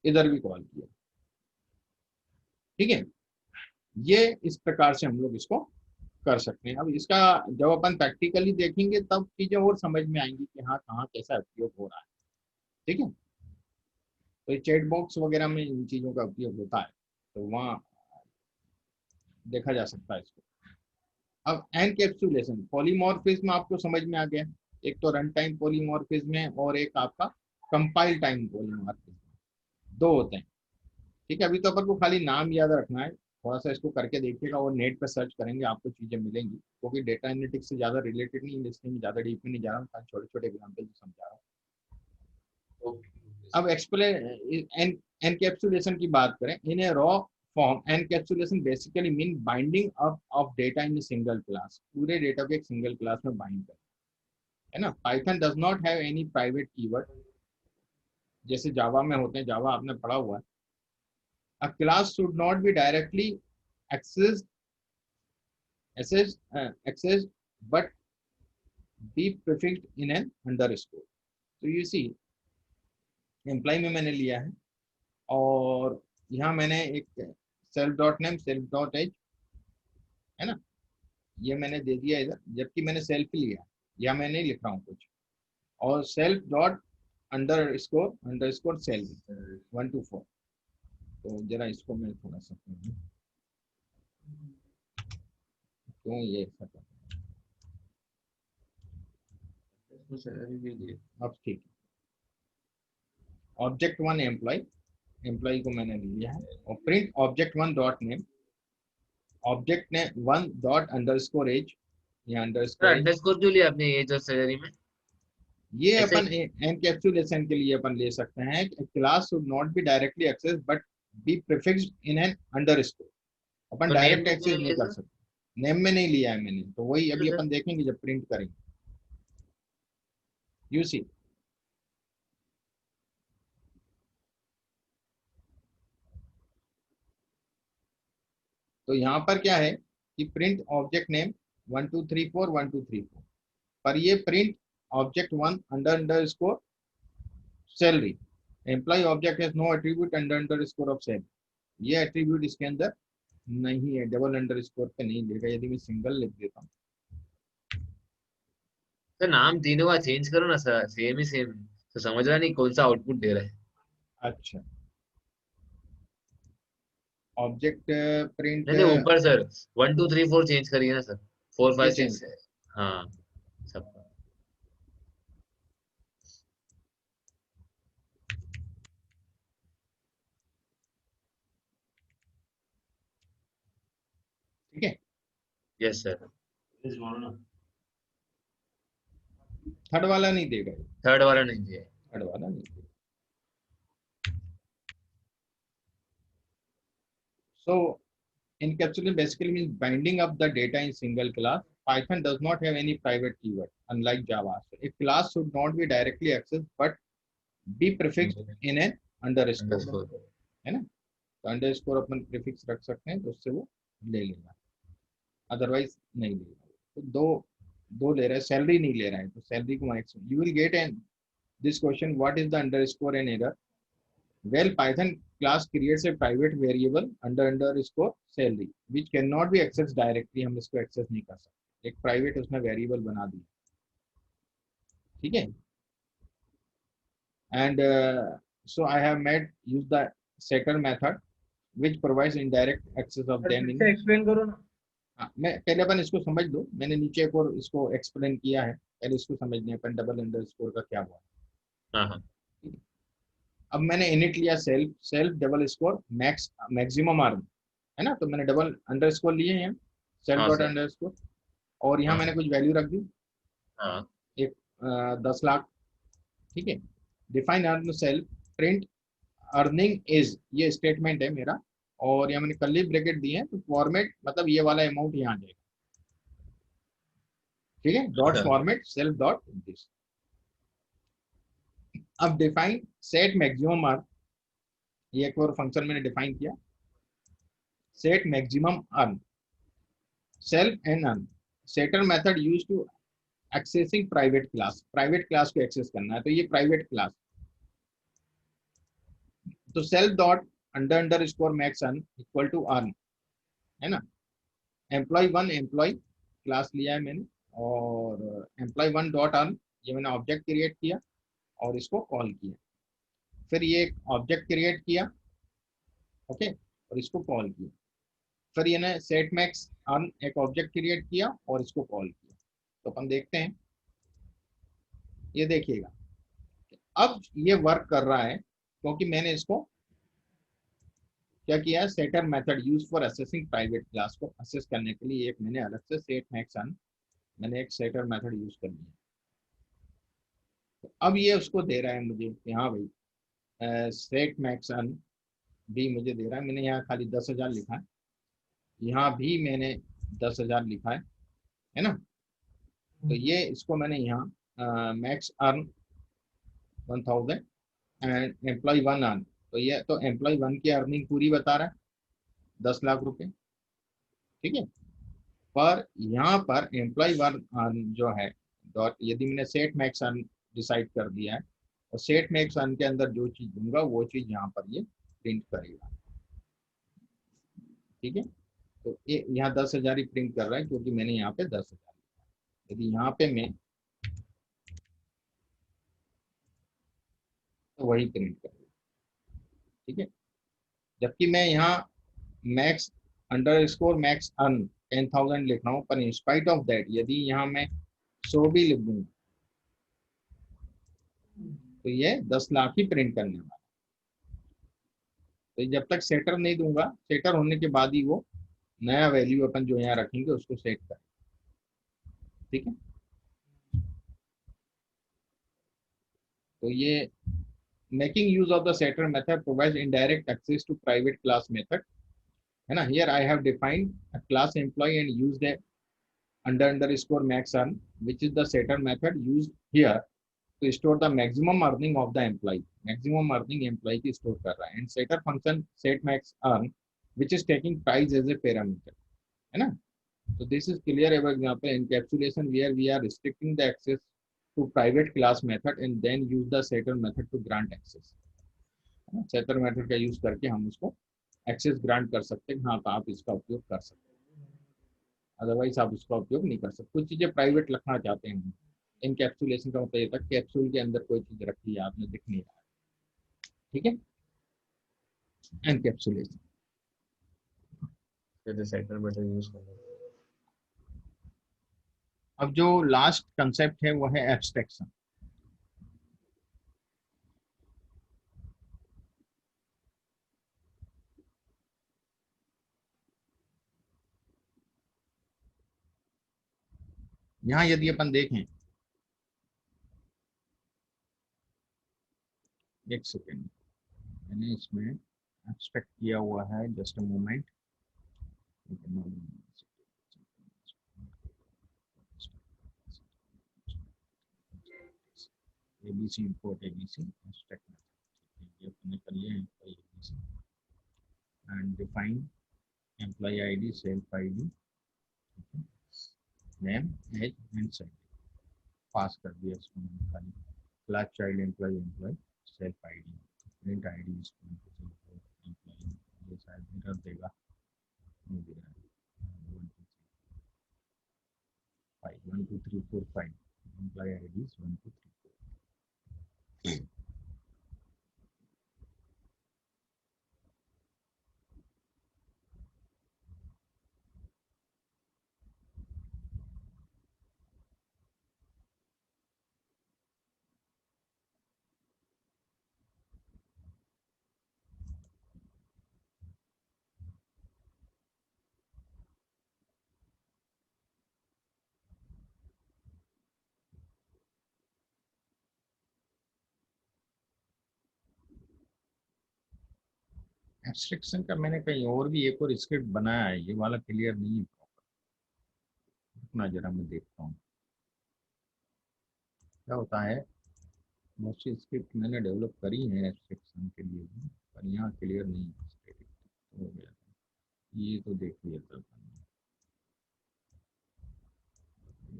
इधर भी कॉल किया, ठीक है। ये इस प्रकार से हम लोग इसको कर सकते हैं। अब इसका जब अपन प्रैक्टिकली देखेंगे तब चीजें और समझ में आएंगी कि हाँ कहाँ कैसा उपयोग हो रहा है, ठीक है। तो ये चैट बॉक्स वगैरह में इन चीजों का उपयोग होता है, तो वहाँ देखा जा सकता है इसको। अब एनकैप्सुलेशन, पॉलीमॉर्फिज्म आपको समझ में आ गया। एक तो रन टाइम पॉलीमॉर्फिज्म है और एक आपका कंपाइल टाइम पॉलीमॉर्फिज्म, दो होते हैं, ठीक है। अभी तो अपन को खाली नाम याद रखना है, थोड़ा सा इसको करके देखिएगा और नेट पे सर्च करेंगे आपको चीजें मिलेंगी, क्योंकि डेटा एनालिटिक्स से ज्यादा रिलेटेड नहीं, इसमें ज्यादा डीप में नहीं जा रहा हूँ, छोटे छोटे एग्जाम्पल समझा रहा हूँ। अब एक्सप्लेन एनकैप्सुलेशन की बात करें, in a raw form encapsulation basically mean binding up of data in single class, पूरे डेटा को एक सिंगल क्लास में बाइंड कर, है ना। Python does not have any private keyword, जैसे जावा में होते हैं, जावा आपने पढ़ा हुआ है। अ class should not be directly accessed accessed but be prefixed in an underscore. तो you see एम्प्लॉय में मैंने लिया है और यहाँ मैंने एक self dot name self dot H, है ना, ये मैंने दे दिया इधर, जबकि मैंने सेल्फ लिया, या मैं नहीं लिख रहा हूँ कुछ, और self dot under score self 1 to 4। तो जरा इसको मैं थोड़ा सा क्यों ये ऐसा, अब ठीक है। ऑब्जेक्ट 1 एम्प्लॉय, एम्प्लॉय को मैंने लिया है, और print object 1 dot name, object ने 1 डॉट अंडरस्कोर एज, या अंडरस्कोर एज, अंडरस्कोर क्यों लिया आपने एज और सैलरी में? ये ऐसे अपन एनकैप्सुलेशन के लिए अपन ले सकते हैं। Class should not be directly access but be prefixed in an underscore, अपन तो नेम डायरेक्ट में क्यों एक्सेस नहीं नहीं लिया कर सर? सकते। नेम में नहीं लिया है मैंने, तो वही क्यों अभी सर? अपन देखेंगे जब प्रिंट करेंगे, यू सी। तो यहाँ पर क्या है कि प्रिंट ऑब्जेक्ट नेम 1 2 3 4 1 2 3 4, पर ये print object one under salary, employ object has no attribute under score of salary, ये एट्रीब्यूट इसके अंदर नहीं है, डबल अंडर स्कोर पे नहीं लेगा। यदि मैं सिंगल लिख देता हूँ, तो नाम तीनों का चेंज करो ना सर, सेम ही सेम, तो समझ रहा नहीं कौन सा आउटपुट दे रहा है। अच्छा ऑब्जेक्ट प्रिंट, नहीं नहीं, ऊपर सर 1 2 3 4 चेंज करिए ना सर, 4 ये 5 चेंज 6 है। हाँ सबका। ठीक है। यस सर, प्लीज बोलो ना। थर्ड वाला नहीं देगा, थर्ड वाला नहीं दिया है। थर्ड वाला नहीं देगा। So encapsulation basically means binding up the data in single class. Python does not have any private keyword, unlike Java. So a class should not be directly accessed, but be prefixed in an underscore, underscore. है ना। तो underscore अपन prefix रख सकते हैं, तो उससे वो ले लेगा, अदरवाइज नहीं लेगा। तो दो ले रहा है, सैलरी नहीं ले रहा है, तो सैलरी को you will get an this question, what is the underscore and error. Well, Python class creates a private variable underscore salary, which cannot be accessed directly. हम इसको access नहीं कर सकते, एक private उसने variable बना दी, ठीक है। And so I have made use the setter method, which provides indirect access of them in। Explain करो ना। हाँ, मैं पहले अपन इसको समझ लो, मैंने नीचे एक और इसको एक्सप्लेन किया है, पहले इसको समझने अपन डबल अंडरस्कोर का क्या हुआ। हाँ हाँ। अब मैंने इनिट लिया self, self double score max maximum earn, है ना। तो मैंने डबल अंडरस्कोर लिए हैं, सेल्फ हाँ डॉट सर। अंडरस्कोर, और यहाँ हाँ मैंने सर। कुछ वैल्यू रख दी, हाँ एक 10 लाख, ठीक है। Define earn self print earning is, ये स्टेटमेंट है मेरा, और यहाँ मैंने कर्ली ब्रैकेट दिए हैं, तो फॉर्मेट मतलब ये वाला अमाउंट यहाँ आ जाएगा, ठीक है। डॉट अच्छा। Format self dot this. अब डिफाइन सेट मैक्सिमम अर्न, ये एक और फंक्शन मैंने डिफाइन किया, set maximum earn self and earn. Setter method use to accessing private class, private class को एक्सेस करना है, तो ये प्राइवेट क्लास, तो self dot under max earn equal to earn, है ना। एम्प्लॉय वन एम्प्लॉय क्लास लिया है मैंने, और एम्प्लॉय वन डॉट अर्न, ये मैंने ऑब्जेक्ट क्रिएट किया और इसको कॉल किया, फिर ये एक ऑब्जेक्ट क्रिएट किया, ओके, और इसको कॉल किया, फिर ये ने सेट मैक्स अर्न एक ऑब्जेक्ट क्रिएट किया और इसको कॉल किया। तो अपन देखते हैं, ये देखिएगा अब ये वर्क कर रहा है, क्योंकि मैंने इसको क्या किया है, setter method use for assessing private class, को असेस करने के लिए एक मैंने अलग से सेट मैक्स अर्न, मैंने एक सेटर मेथड यूज कर लिया। तो अब ये उसको दे रहा है मुझे कि हाँ भाई सेट मैक्स अर्न भी मुझे दे रहा है, मैंने यहाँ खाली 10,000 लिखा है, यहाँ भी मैंने 10,000 लिखा है ना। तो ये इसको मैंने यहाँ max earn 1000 and employ one earn, तो ये तो एम्प्लॉय वन की अर्निंग पूरी बता रहा है 10 लाख रुपए, ठीक है। पर यहाँ पर एम्प्लॉय वन अर्न जो है डॉट, यदि मैंने सेट मैक्स अर्न डिसाइड कर दिया है, और सेट मैक्स अर्न के अंदर जो चीज दूंगा वो चीज यहाँ पर ये प्रिंट करेगा, ठीक है। तो ये यहाँ 10,000 ही प्रिंट कर रहा है, क्योंकि मैंने यहाँ पे 10,000, यदि यहाँ पे मैं, तो वही प्रिंट करेगा, ठीक है। जबकि मैं यहाँ मैक्स मैक्स अर्न 10,000 लिख रहा हूँ, पर इंस्पाइट ऑफ दैट यदि यहाँ मैं 100 भी लिख दूँ, तो ये 10 लाख ही प्रिंट करने वाला। तो जब तक सेटर नहीं दूंगा, सेटर होने के बाद ही वो नया वैल्यू अपन जो यहाँ रखेंगे उसको सेट करें, ठीक है। तो ये making use of the setter method provides indirect access to private class method, है ना। Here I have defined a class employ and used a underscore max earn, which is the setter method used here to store the maximum earning of the employee, maximum earning employee की store कर रहा है, and setter function set max earn which is taking price as a parameter, है ना। So this is clear. Our example encapsulation where we are restricting the access to private class method and then use the setter method to grant access. Setter method का use करके हम उसको access grant कर सकते हैं, हाँ तो आप इसका उपयोग कर सकते हैं, अदरवाइज आप उसका उपयोग नहीं कर सकते। कुछ चीजें प्राइवेट रखना चाहते हैं। इनकैप्सुलेशन का मतलब ये था कैप्सूल के अंदर कोई चीज रखी है आपने, दिख नहीं रहा, ठीक है, एनकैप्सुलेशन। सेटर मेथड यूज करना। अब जो लास्ट कंसेप्ट है वो है एब्स्ट्रैक्शन। यहाँ यदि अपन देखें, एक सेकेंड, मैंने इसमें एब्स्ट्रैक्ट किया हुआ है, just a moment. ABC import ABC abstract ये अपने कर लिए employ ABC and define employ ID self ID name age and salary pass कर दिया इसको मैंने खाली। Class child employ employ self ID print ID employ, ये शायद एरर देगा, नहीं दे रहा है। 1 2 3 4 5 एम्प्लॉय आईडी 1 2 3 4। एब्स्ट्रैक्शन का मैंने कहीं और भी एक और स्क्रिप्ट बनाया है, ये वाला क्लियर नहीं है प्रॉपर, रुकना जरा मैं देखता हूँ क्या होता है। बहुत सी स्क्रिप्ट मैंने डेवलप करी है एब्स्ट्रैक्शन के लिए भी, पर यहाँ क्लियर नहीं है, static हो गया था। ये तो देख लिया था अपन ने।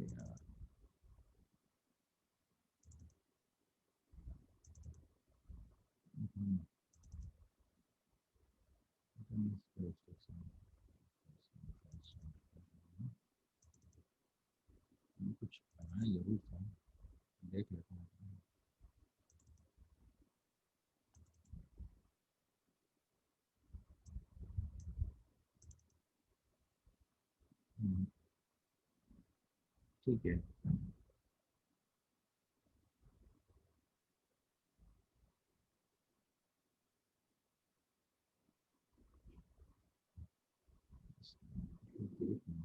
यार, हम्म, इसको restriction, कुछ बनाया जरूर था, देख लेता हूँ। ठीक है, जस्ट देखता हूँ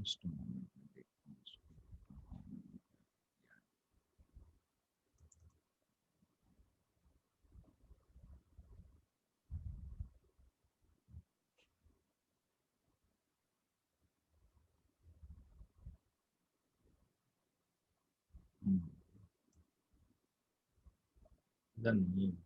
इसको। इधर नहीं है।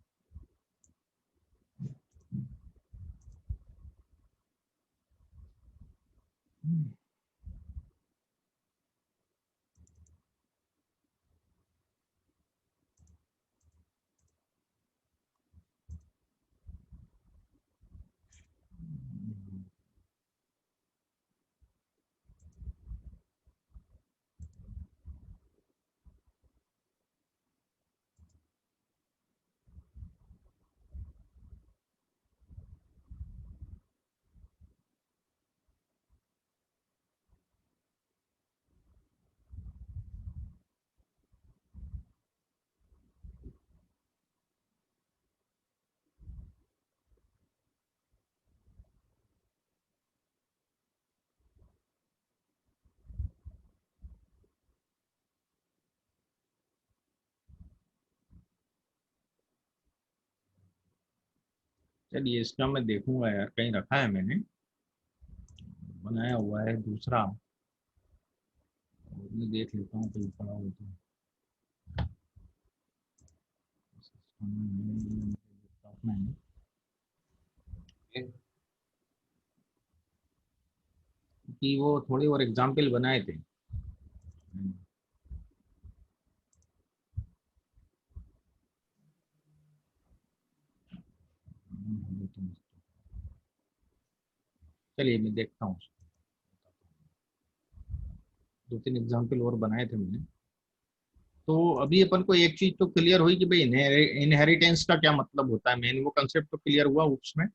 चलिए इसका मैं देखूंगा यार, कहीं रखा है मैंने, बनाया हुआ है दूसरा, मैं देख लेता हूँ कहीं पड़ा हो तो। कि वो थोड़ी और एग्जाम्पल बनाए थे। चलिए मैं देखता हूँ, दो तीन एग्जाम्पल और बनाए थे मैंने। तो अभी अपन को एक चीज तो क्लियर हुई कि भाई इनहेरिटेंस का क्या मतलब होता है, मेन वो कंसेप्ट तो क्लियर हुआ उसमें।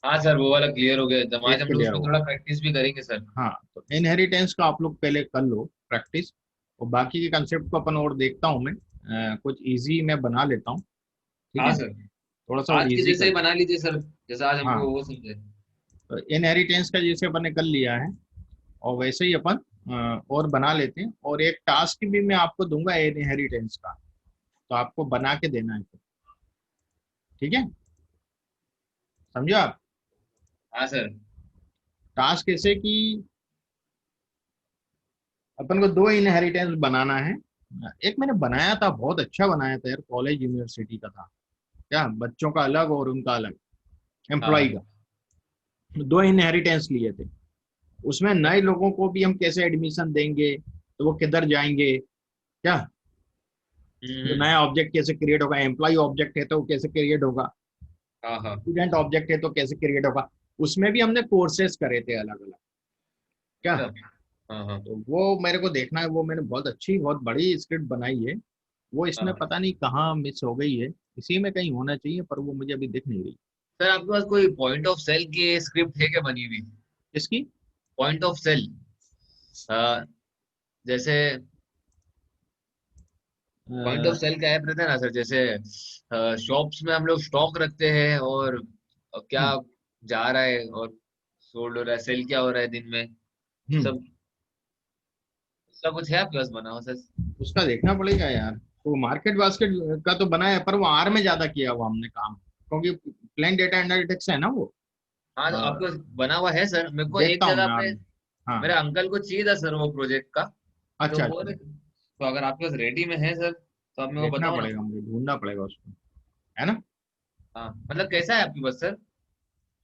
हाँ सर, वो वाला क्लियर हो गया एकदम। आज एक हम लोग क्लियर उसमें हुआ। थोड़ा प्रैक्टिस भी करेंगे सर। हाँ, तो इनहेरिटेंस का आप लोग पहले कर लो प्रैक्टिस, और बाकी के कंसेप्ट को अपन और देखता हूँ मैं, कुछ इजी मैं बना लेता हूँ। ठीक हाँ है, सर, थोड़ा सा और आज के इजी जैसे ही कर। बना लीजिए सर, जैसा आज हमको हाँ, वो समझे। तो इनहेरिटेंस का जैसे अपन ने कर लिया है, और वैसे ही अपन और बना लेते हैं, और एक टास्क भी मैं आपको दूंगा इनहेरिटेंस का, तो आपको बना के देना है फिर। ठीक है, समझो आप। हाँ सर। टास्क ऐसे कि अपन को दो इनहेरिटेंस बनाना है। एक मैंने बनाया था, बहुत अच्छा बनाया था यार, कॉलेज यूनिवर्सिटी का था, क्या बच्चों का अलग और उनका अलग, एम्प्लॉय हाँ का। दो इनहेरिटेंस लिए थे, उसमें नए लोगों को भी हम कैसे एडमिशन देंगे, तो वो किधर जाएंगे, क्या, तो हम्म। नया ऑब्जेक्ट कैसे क्रिएट होगा, एम्प्लॉय ऑब्जेक्ट है तो वो कैसे क्रिएट होगा, हाँ हाँ स्टूडेंट ऑब्जेक्ट है तो कैसे क्रिएट होगा। उसमें भी हमने कोर्सेज करे थे अलग अलग, क्या। सर। हाँ हाँ तो वो मेरे को देखना है, वो मैंने बहुत अच्छी बहुत बड़ी स्क्रिप्ट बनाई है, वो इसमें हाँ। पता नहीं कहाँ मिस हो गई है, इसी में कहीं होना चाहिए, पर वो मुझे अभी दिख नहीं रही। सर आपके पास कोई पॉइंट ऑफ सेल की स्क्रिप्ट है क्या बनी हुई? इसकी पॉइंट ऑफ सेल, जैसे पॉइंट ऑफ सेल का ऐप रहता है ना सर, जैसे शॉप्स में हम लोग स्टॉक रखते हैं और क्या हम्म, जा रहा है और सोल्ड हो रहा है, सेल क्या हो रहा है दिन में, हम्म, सब सब कुछ है आपके पास बना हुआ सर? उसका देखना पड़ेगा यार। वो मार्केट बास्केट का तो बना है, पर वो आर में ज्यादा किया हुआ हमने काम, क्योंकि प्लेन डेटा एनालिटिक्स है ना वो। हाँ, तो आपके अ, पास बना हुआ है सर? मेरे को एक देखता हूँ जगह मैं आर पे में। हाँ, मेरे अंकल को चाहिए था सर वो प्रोजेक्ट का। तो अच्छा वो अच्छा, तो अगर आपके पास रेडी में है सर तो आप मेरे को देखना बताओ ना। पड़ेगा, मुझे ढूंढना पड़ेगा उसको, है ना। हाँ, मतलब कैसा है आपके पास सर?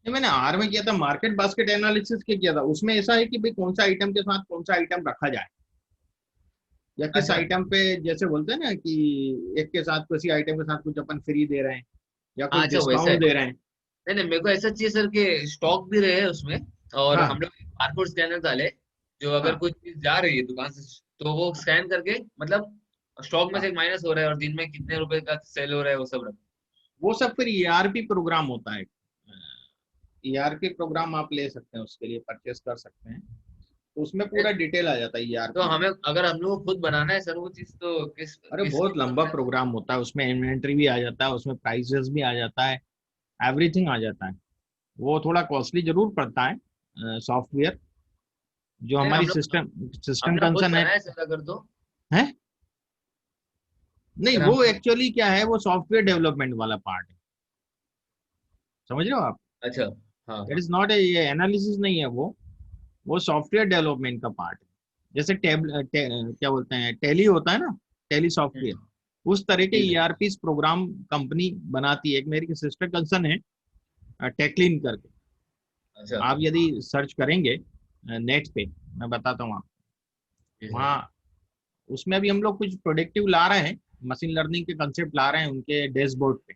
ये मैंने आर में किया था, मार्केट बास्केट एनालिसिस के किया था। उसमें ऐसा है कि भाई कौन सा आइटम के साथ कौन सा आइटम रखा जाए, या किस अच्छा। आइटम पे, जैसे बोलते हैं ना कि एक के साथ किसी आइटम के साथ कुछ अपन फ्री दे रहे हैं, या कुछ अच्छा वैसा है। डिस्काउंट दे रहे हैं। नहीं नहीं, मेरे को ऐसा चाहिए सर कि स्टॉक भी रहे उसमें, और हम हाँ, लोग बारकोड स्कैनर डाले, जो अगर हाँ, कोई चीज जा रही है दुकान से तो वो स्कैन करके, मतलब स्टॉक में हाँ, से माइनस हो रहा है और दिन में कितने रुपए का सेल हो रहा है वो सब रख। वो सब फिर ईआरपी प्रोग्राम होता है। ईआरपी प्रोग्राम आप ले सकते हैं, उसके लिए परचेस कर सकते हैं, तो उसमें पूरा डिटेल आ जाता है तो ईआरपी में। हमें अगर हम लोग को खुद बनाना है सर वो चीज, तो किस अरे किस बहुत लंबा प्रोग्राम होता है, उसमें इन्वेंट्री भी आ जाता है, उसमें प्राइसेस भी आ जाता है, एवरीथिंग आ जाता है। वो थोड़ा कॉस्टली जरूर पड़ता है सॉफ्टवेयर, जो नहीं, हमारी सिस्टम सिस्टम हम लोग खुद कंसर्न है। बनाए सर अगर तो। है, नहीं अगर हम वो एक्चुअली क्या है, वो सॉफ्टवेयर डेवलपमेंट वाला पार्ट है, समझ रहे हो आप। अच्छा। हाँ इट हाँ। इज नॉट ए, ये एनालिसिस नहीं है वो सॉफ्टवेयर डेवलपमेंट का पार्ट है। जैसे क्या बोलते हैं, टैली होता है ना, टैली सॉफ्टवेयर, हम्म, उस तरह के ठीक है। ईआरपी प्रोग्राम कंपनी बनाती है। एक मेरी सिस्टर कंसर्न है टेक्लिन करके, अच्छा। आप यदि सर्च करेंगे नेट पे, मैं बताता हूँ आपको, ठीक है। वहाँ उसमें भी हम लोग कुछ प्रोडक्टिव ला रहे हैं, मशीन लर्निंग के कंसेप्ट ला रहे हैं उनके डैशबोर्ड पे,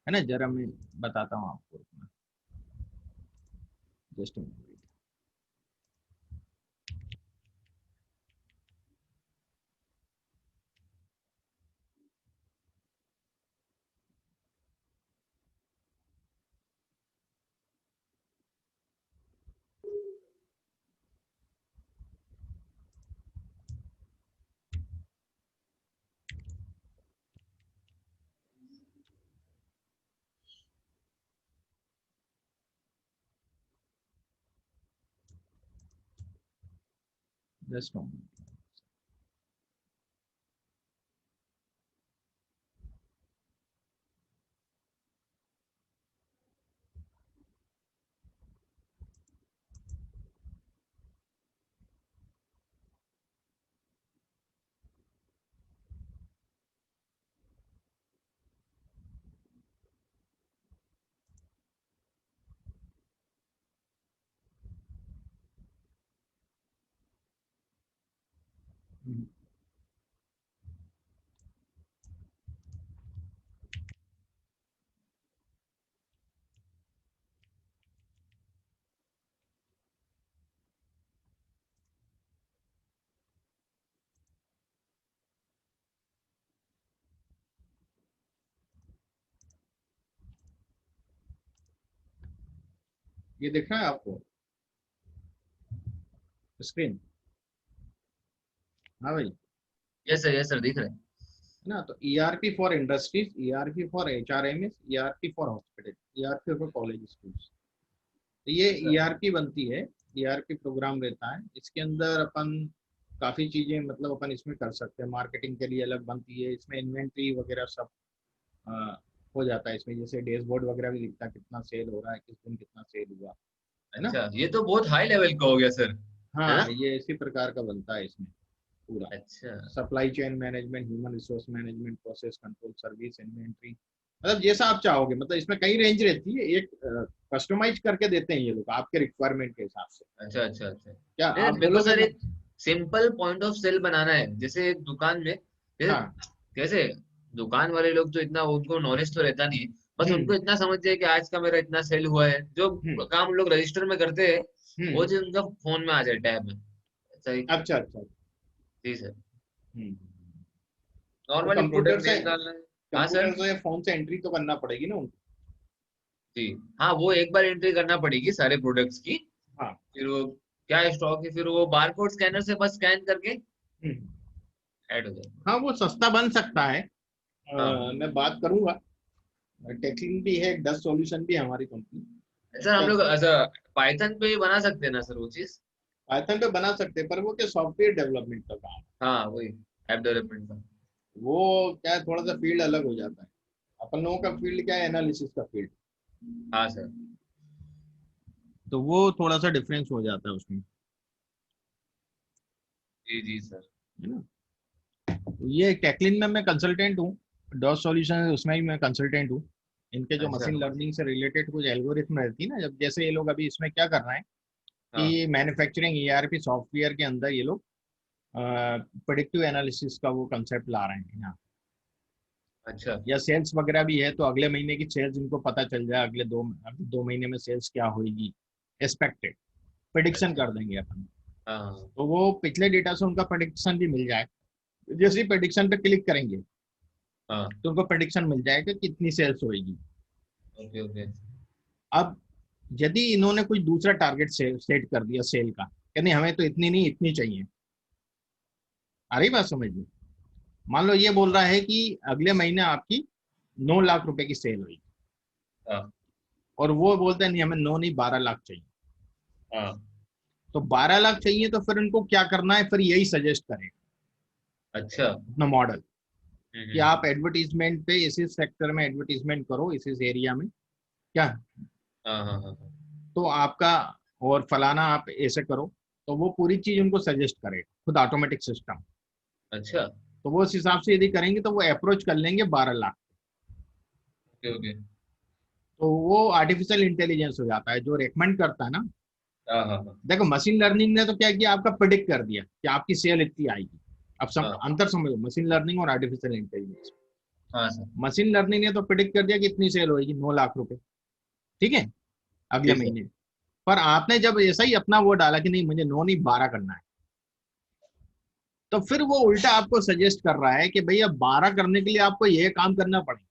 है ना। जरा मैं बताता हूँ आपको, जस्ट जस्ट ये दिख रहा है आपको स्क्रीन? हाँ भाई, यस सर दिख रहा है। है ना? तो ERP for industries, ERP for HRMS, ERP for hospital, ERP for college schools. तो ये अच्छा ईआरपी बनती है, ईआरपी प्रोग्राम रहता है। इसके अंदर अपन काफी चीजें मतलब अपन इसमें कर सकते हैं। मार्केटिंग के लिए अलग बनती है, इसमें इन्वेंट्री वगैरह सब अ, हो जाता है इसमें। जैसे डैशबोर्ड वगैरह भी दिखता है, कितना सेल हो रहा है, किस दिन कितना सेल हुआ, है ना? अच्छा, ये तो बहुत हाई लेवल का हो गया सर, है ना? हाँ, ये इसी प्रकार का बनता है इसमें पूरा। अच्छा supply chain management, human resource management, process control, service, inventory, मतलब जैसा आप चाहोगे। मतलब इसमें कई रेंज रहती है, एक कस्टमाइज करके देते हैं ये लोग आपके रिक्वायरमेंट के हिसाब से। अच्छा। क्या नहीं, आप मेरे को बोलोगे सर ना? एक सिंपल पॉइंट ऑफ सेल बनाना है, जैसे एक दुकान में, जैसे हाँ। कैसे दुकान वाले लोग तो इतना उनको नॉलेज तो रहता नहीं है, बस उनको हम्म इतना समझ जाए कि आज का मेरा इतना सेल हुआ है, जो हम्म काम लोग रजिस्टर में करते हैं वो हम्म। चीज उनका फोन में आ जाए टैब में। सही। अच्छा अच्छा। जी सर। हम्म। तो नॉर्मली कंप्यूटर प्रोडक्ट से, नेम डालना है। हाँ सर। कंप्यूटर से फोन से एंट्री तो करना पड़ेगी ना उनको? जी हाँ, वो एक बार एंट्री करना पड़ेगी सारे प्रोडक्ट्स की, हाँ। फिर वो क्या स्टॉक है, फिर वो बारकोड स्कैनर से बस स्कैन करके हम्म। ऐड हो जाए। हाँ, वो सस्ता बन सकता है। हाँ मैं बात करूंगा। टेक्लिन भी है, डस्ट सॉल्यूशन भी है हमारी कंपनी। सर, हम क्या लोग ऐसा पाइथन पे ही बना सकते हैं ना सर वो चीज? पाइथन पे बना सकते हैं, पर वो क्या सॉफ्टवेयर डेवलपमेंट का काम है। हाँ वही, ऐप डेवलपमेंट का। वो क्या है, थोड़ा सा फील्ड अलग हो जाता है। अपन लोगों का फील्ड क्या है, एनालिसिस का फील्ड। हाँ सर। तो वो थोड़ा सा डिफरेंस हो जाता है उसमें, जी सर। है ना? तो ये टेक्लिन में मैं कंसल्टेंट हूँ, डॉस सॉल्यूशन उसमें भी मैं कंसल्टेंट हूँ। इनके जो अच्छा। मशीन लर्निंग से रिलेटेड कुछ एल्गोरिथम रहती है ना, जब जैसे ये लोग अभी इसमें क्या कर रहे हैं हाँ। कि मैन्युफैक्चरिंग ईआरपी सॉफ्टवेयर के अंदर ये लोग प्रेडिक्टिव एनालिसिस का वो कंसेप्ट ला रहे हैं यहाँ। अच्छा या सेल्स वगैरह भी है, तो अगले महीने की सेल्स इनको पता चल जाए, अगले 2 महीने में सेल्स क्या होगी, एक्सपेक्टेड प्रिडिक्शन अच्छा। कर देंगे अपन। हाँ तो वो पिछले डेटा से उनका प्रिडिक्शन भी मिल जाए। जैसे ही प्रिडिक्शन पे क्लिक करेंगे हाँ। तो उनको प्रिडिक्शन मिल जाएगा कि कितनी सेल्स होगी। Okay okay. अब यदि इन्होंने कुछ दूसरा टारगेट सेट कर दिया सेल का, कि नहीं हमें तो इतनी नहीं इतनी चाहिए, आ रही बात समझ में? मान लो ये बोल रहा है कि अगले महीने आपकी 9 लाख रुपए की सेल हुई, हाँ और वो बोलते हैं नहीं हमें 9 नहीं 12 लाख चाहिए। हाँ। तो 12 लाख चाहिए, तो फिर इनको क्या करना है, फिर यही सजेस्ट करें अच्छा। अपना मॉडल, कि आप हम्म। एडवर्टीजमेंट पे इसी सेक्टर में एडवर्टीजमेंट करो, इस एरिया में, क्या? हाँ। तो आपका, और फलाना आप ऐसे करो, तो वो पूरी चीज उनको सजेस्ट करे खुद, ऑटोमेटिक सिस्टम। अच्छा। तो वो उस हिसाब से यदि करेंगे तो वो अप्रोच कर लेंगे 12 लाख। Okay okay. तो वो आर्टिफिशियल इंटेलिजेंस हो जाता है जो रेकमेंड करता है ना। हाँ। देखो मशीन लर्निंग ने तो क्या किया, आपका प्रिडिक्ट कर दिया कि आपकी सेल इतनी आएगी। अब हाँ अंतर समझो मशीन लर्निंग और आर्टिफिशियल इंटेलिजेंस। हाँ सर। मशीन लर्निंग ने तो प्रिडिक्ट कर दिया कि इतनी सेल होगी, 9 लाख रुपए, ठीक है, अगले जी सर। महीने। पर आपने जब ऐसा ही अपना वो डाला कि नहीं मुझे 9 नहीं 12 करना है, तो फिर वो उल्टा आपको सजेस्ट कर रहा है कि भैया 12 करने के लिए आपको ये काम करना पड़ेगा,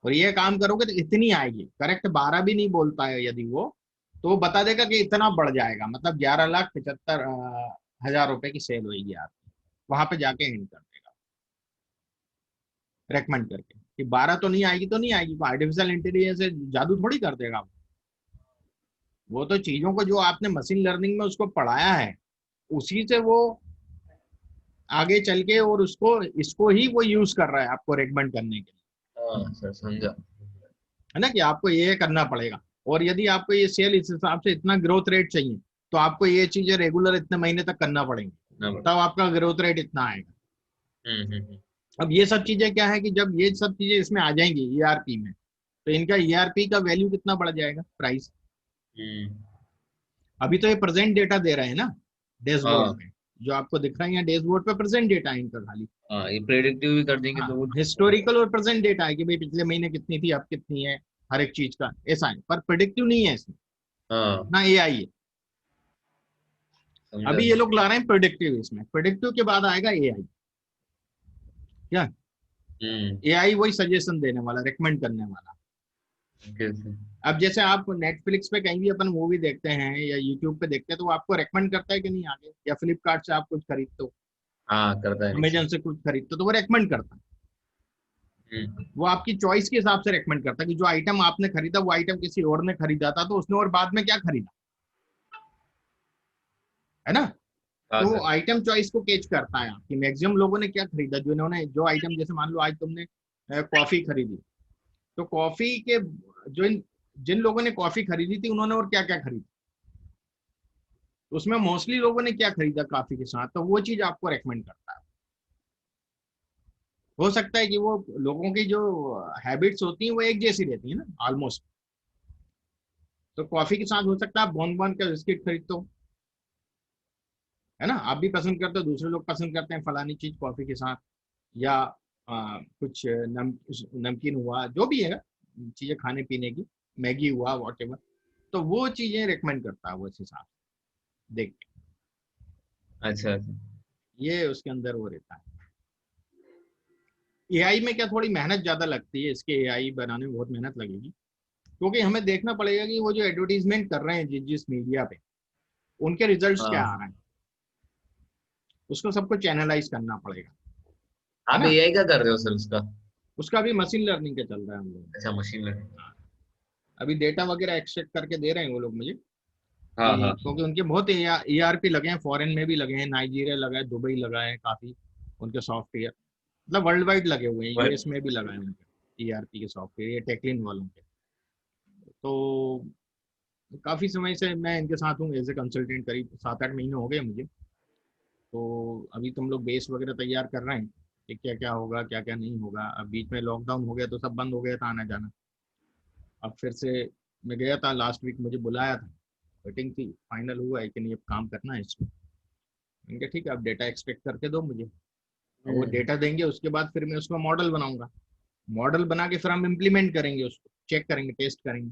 और ये काम करोगे तो इतनी आएगी। करेक्ट 12 भी नहीं बोलता है यदि वो, तो वो बता देगा कि इतना बढ़ जाएगा, मतलब 11,75,000 रुपए की सेल होगी आपकी। वहां पे जाके एंड कर देगा रेकमेंड करके कि 12 तो नहीं आएगी, तो नहीं आएगी। आर्टिफिशियल इंटेलिजेंस से जादू थोड़ी कर देगा वो तो चीजों को जो आपने मशीन लर्निंग में उसको पढ़ाया है, उसी से वो आगे चल के और उसको इसको ही वो यूज कर रहा है आपको रेकमेंड करने के लिए, हाँ सर, समझा। है ना? कि आपको ये करना पड़ेगा। और यदि आपको ये सेल इस हिसाब से इतना ग्रोथ रेट चाहिए, तो आपको ये चीजें रेगुलर इतने महीने तक करना पड़ेगी, ना बड़ा। तब आपका ग्रोथ रेट इतना आएगा। हम्म। अब ये सब चीजें क्या है कि जब ये सब चीजें इसमें आ जाएंगी ईआरपी में, तो इनका ईआरपी का वैल्यू कितना बढ़ जाएगा, प्राइस। हम्म। अभी तो ये प्रेजेंट डेटा दे रहे हैं ना डैशबोर्ड हाँ पे, जो आपको दिख रहा है यहाँ डैशबोर्ड पे प्रेजेंट डेटा है इनका खाली। हाँ, ये प्रेडिक्टिव भी कर देंगे हाँ, तो वो। हिस्टोरिकल और प्रेजेंट डेटा है कि भाई पिछले महीने कितनी थी, अब कितनी है, हर एक चीज का ऐसा है, पर प्रिडिक्टिव नहीं है इसमें हाँ, ना, एआई है। समझा अभी ये सर। लोग ला रहे हैं प्रिडिक्टिव, इसमें प्रिडिक्टिव के बाद आएगा एआई। क्या? हम्म। एआई वही सजेशन देने वाला, रेकमेंड करने वाला। Okay okay. अब जैसे आप नेटफ्लिक्स पे कहीं भी अपन मूवी देखते हैं या यूट्यूब पे देखते हैं तो वो आपको रेकमेंड करता है कि नहीं आगे, या फ्लिपकार्ट से आप कुछ खरीदते हो, हाँ करता है अमेजन रिकमेंड। से कुछ खरीदते हो तो वो रेकमेंड करता है। हम्म। वो आपकी चॉइस के हिसाब से रेकमेंड करता है कि जो आइटम आपने खरीदा वो आइटम किसी और ने खरीदा था तो उसने और बाद में क्या खरीदा, है ना। हाँ तो वो सर। आइटम चॉइस को कैच करता है कि मैक्सिमम लोगों ने क्या खरीदा, जिन्होंने जो आइटम, जैसे मान लो आज तुमने कॉफी खरीदी, तो कॉफी के जो जिन लोगों ने कॉफी खरीदी थी उन्होंने और क्या क्या खरीदा, तो उसमें मोस्टली लोगों ने क्या खरीदा कॉफी के साथ, तो वो चीज आपको रेकमेंड करता है। हो सकता है कि वो लोगों की जो हैबिट्स होती हैं वो एक जैसी रहती है ना ऑलमोस्ट, तो कॉफी के साथ हो सकता है आप बॉन बॉन का बिस्किट खरीदते हो, है ना, आप भी पसंद करते हो, दूसरे लोग पसंद करते हैं फलानी चीज कॉफी के साथ, या कुछ नमकीन हुआ, जो भी है चीजें खाने पीने की, मैगी हुआ वॉट एवर, तो वो चीजें रिकमेंड करता है वो इस हिसाब से देख के। अच्छा अच्छा। ये उसके अंदर वो रहता है। एआई में क्या थोड़ी मेहनत ज्यादा लगती है, इसके एआई बनाने में बहुत मेहनत लगेगी, क्योंकि हमें देखना पड़ेगा कि वो जो एडवर्टीजमेंट कर रहे हैं जिस जिस मीडिया पे, उनके रिजल्ट्स क्या आ हाँ रहे हैं, उसको सबको चैनलाइज करना पड़ेगा, है आप ना। एआई का कर रहे हो सर उसका? उसका भी मशीन लर्निंग का चल रहा है हम लोग। अच्छा मशीन लर्निंग। हाँ, अभी डेटा वगैरह एक्सट्रैक्ट करके दे रहे हैं वो लोग मुझे, हाँ कि हाँ। क्योंकि उनके बहुत ईआरपी लगे हैं, फॉरेन में भी लगे हैं, नाइजीरिया लगा है, दुबई लगा है काफी, उनके सॉफ्टवेयर मतलब वर्ल्ड वाइड लगे हुए हैं, पर यूएस में भी लगाए हैं उनके ईआरपी के सॉफ्टवेयर, ये टेक्लिन वालों के। तो काफी समय से मैं इनके साथ हूँ एज ए कंसल्टेंट, करीब 7-8 महीने हो गए मुझे। तो अभी तुम लोग बेस वगैरह तैयार कर रहे हैं कि क्या क्या होगा क्या क्या नहीं होगा। अब बीच में लॉकडाउन हो गया तो सब बंद हो गया था आना जाना। अब फिर से मैं गया था लास्ट वीक, मुझे बुलाया था, मीटिंग थी, फाइनल हुआ है कि नहीं अब काम करना है इसमें। मैंने कहा ठीक है, अब डेटा एक्सपेक्ट करके दो मुझे, और वो हम्म। डेटा देंगे उसके बाद फिर मैं उसका मॉडल बनाऊंगा, मॉडल बना के फिर हम इम्प्लीमेंट करेंगे उसको, चेक करेंगे, टेस्ट करेंगे,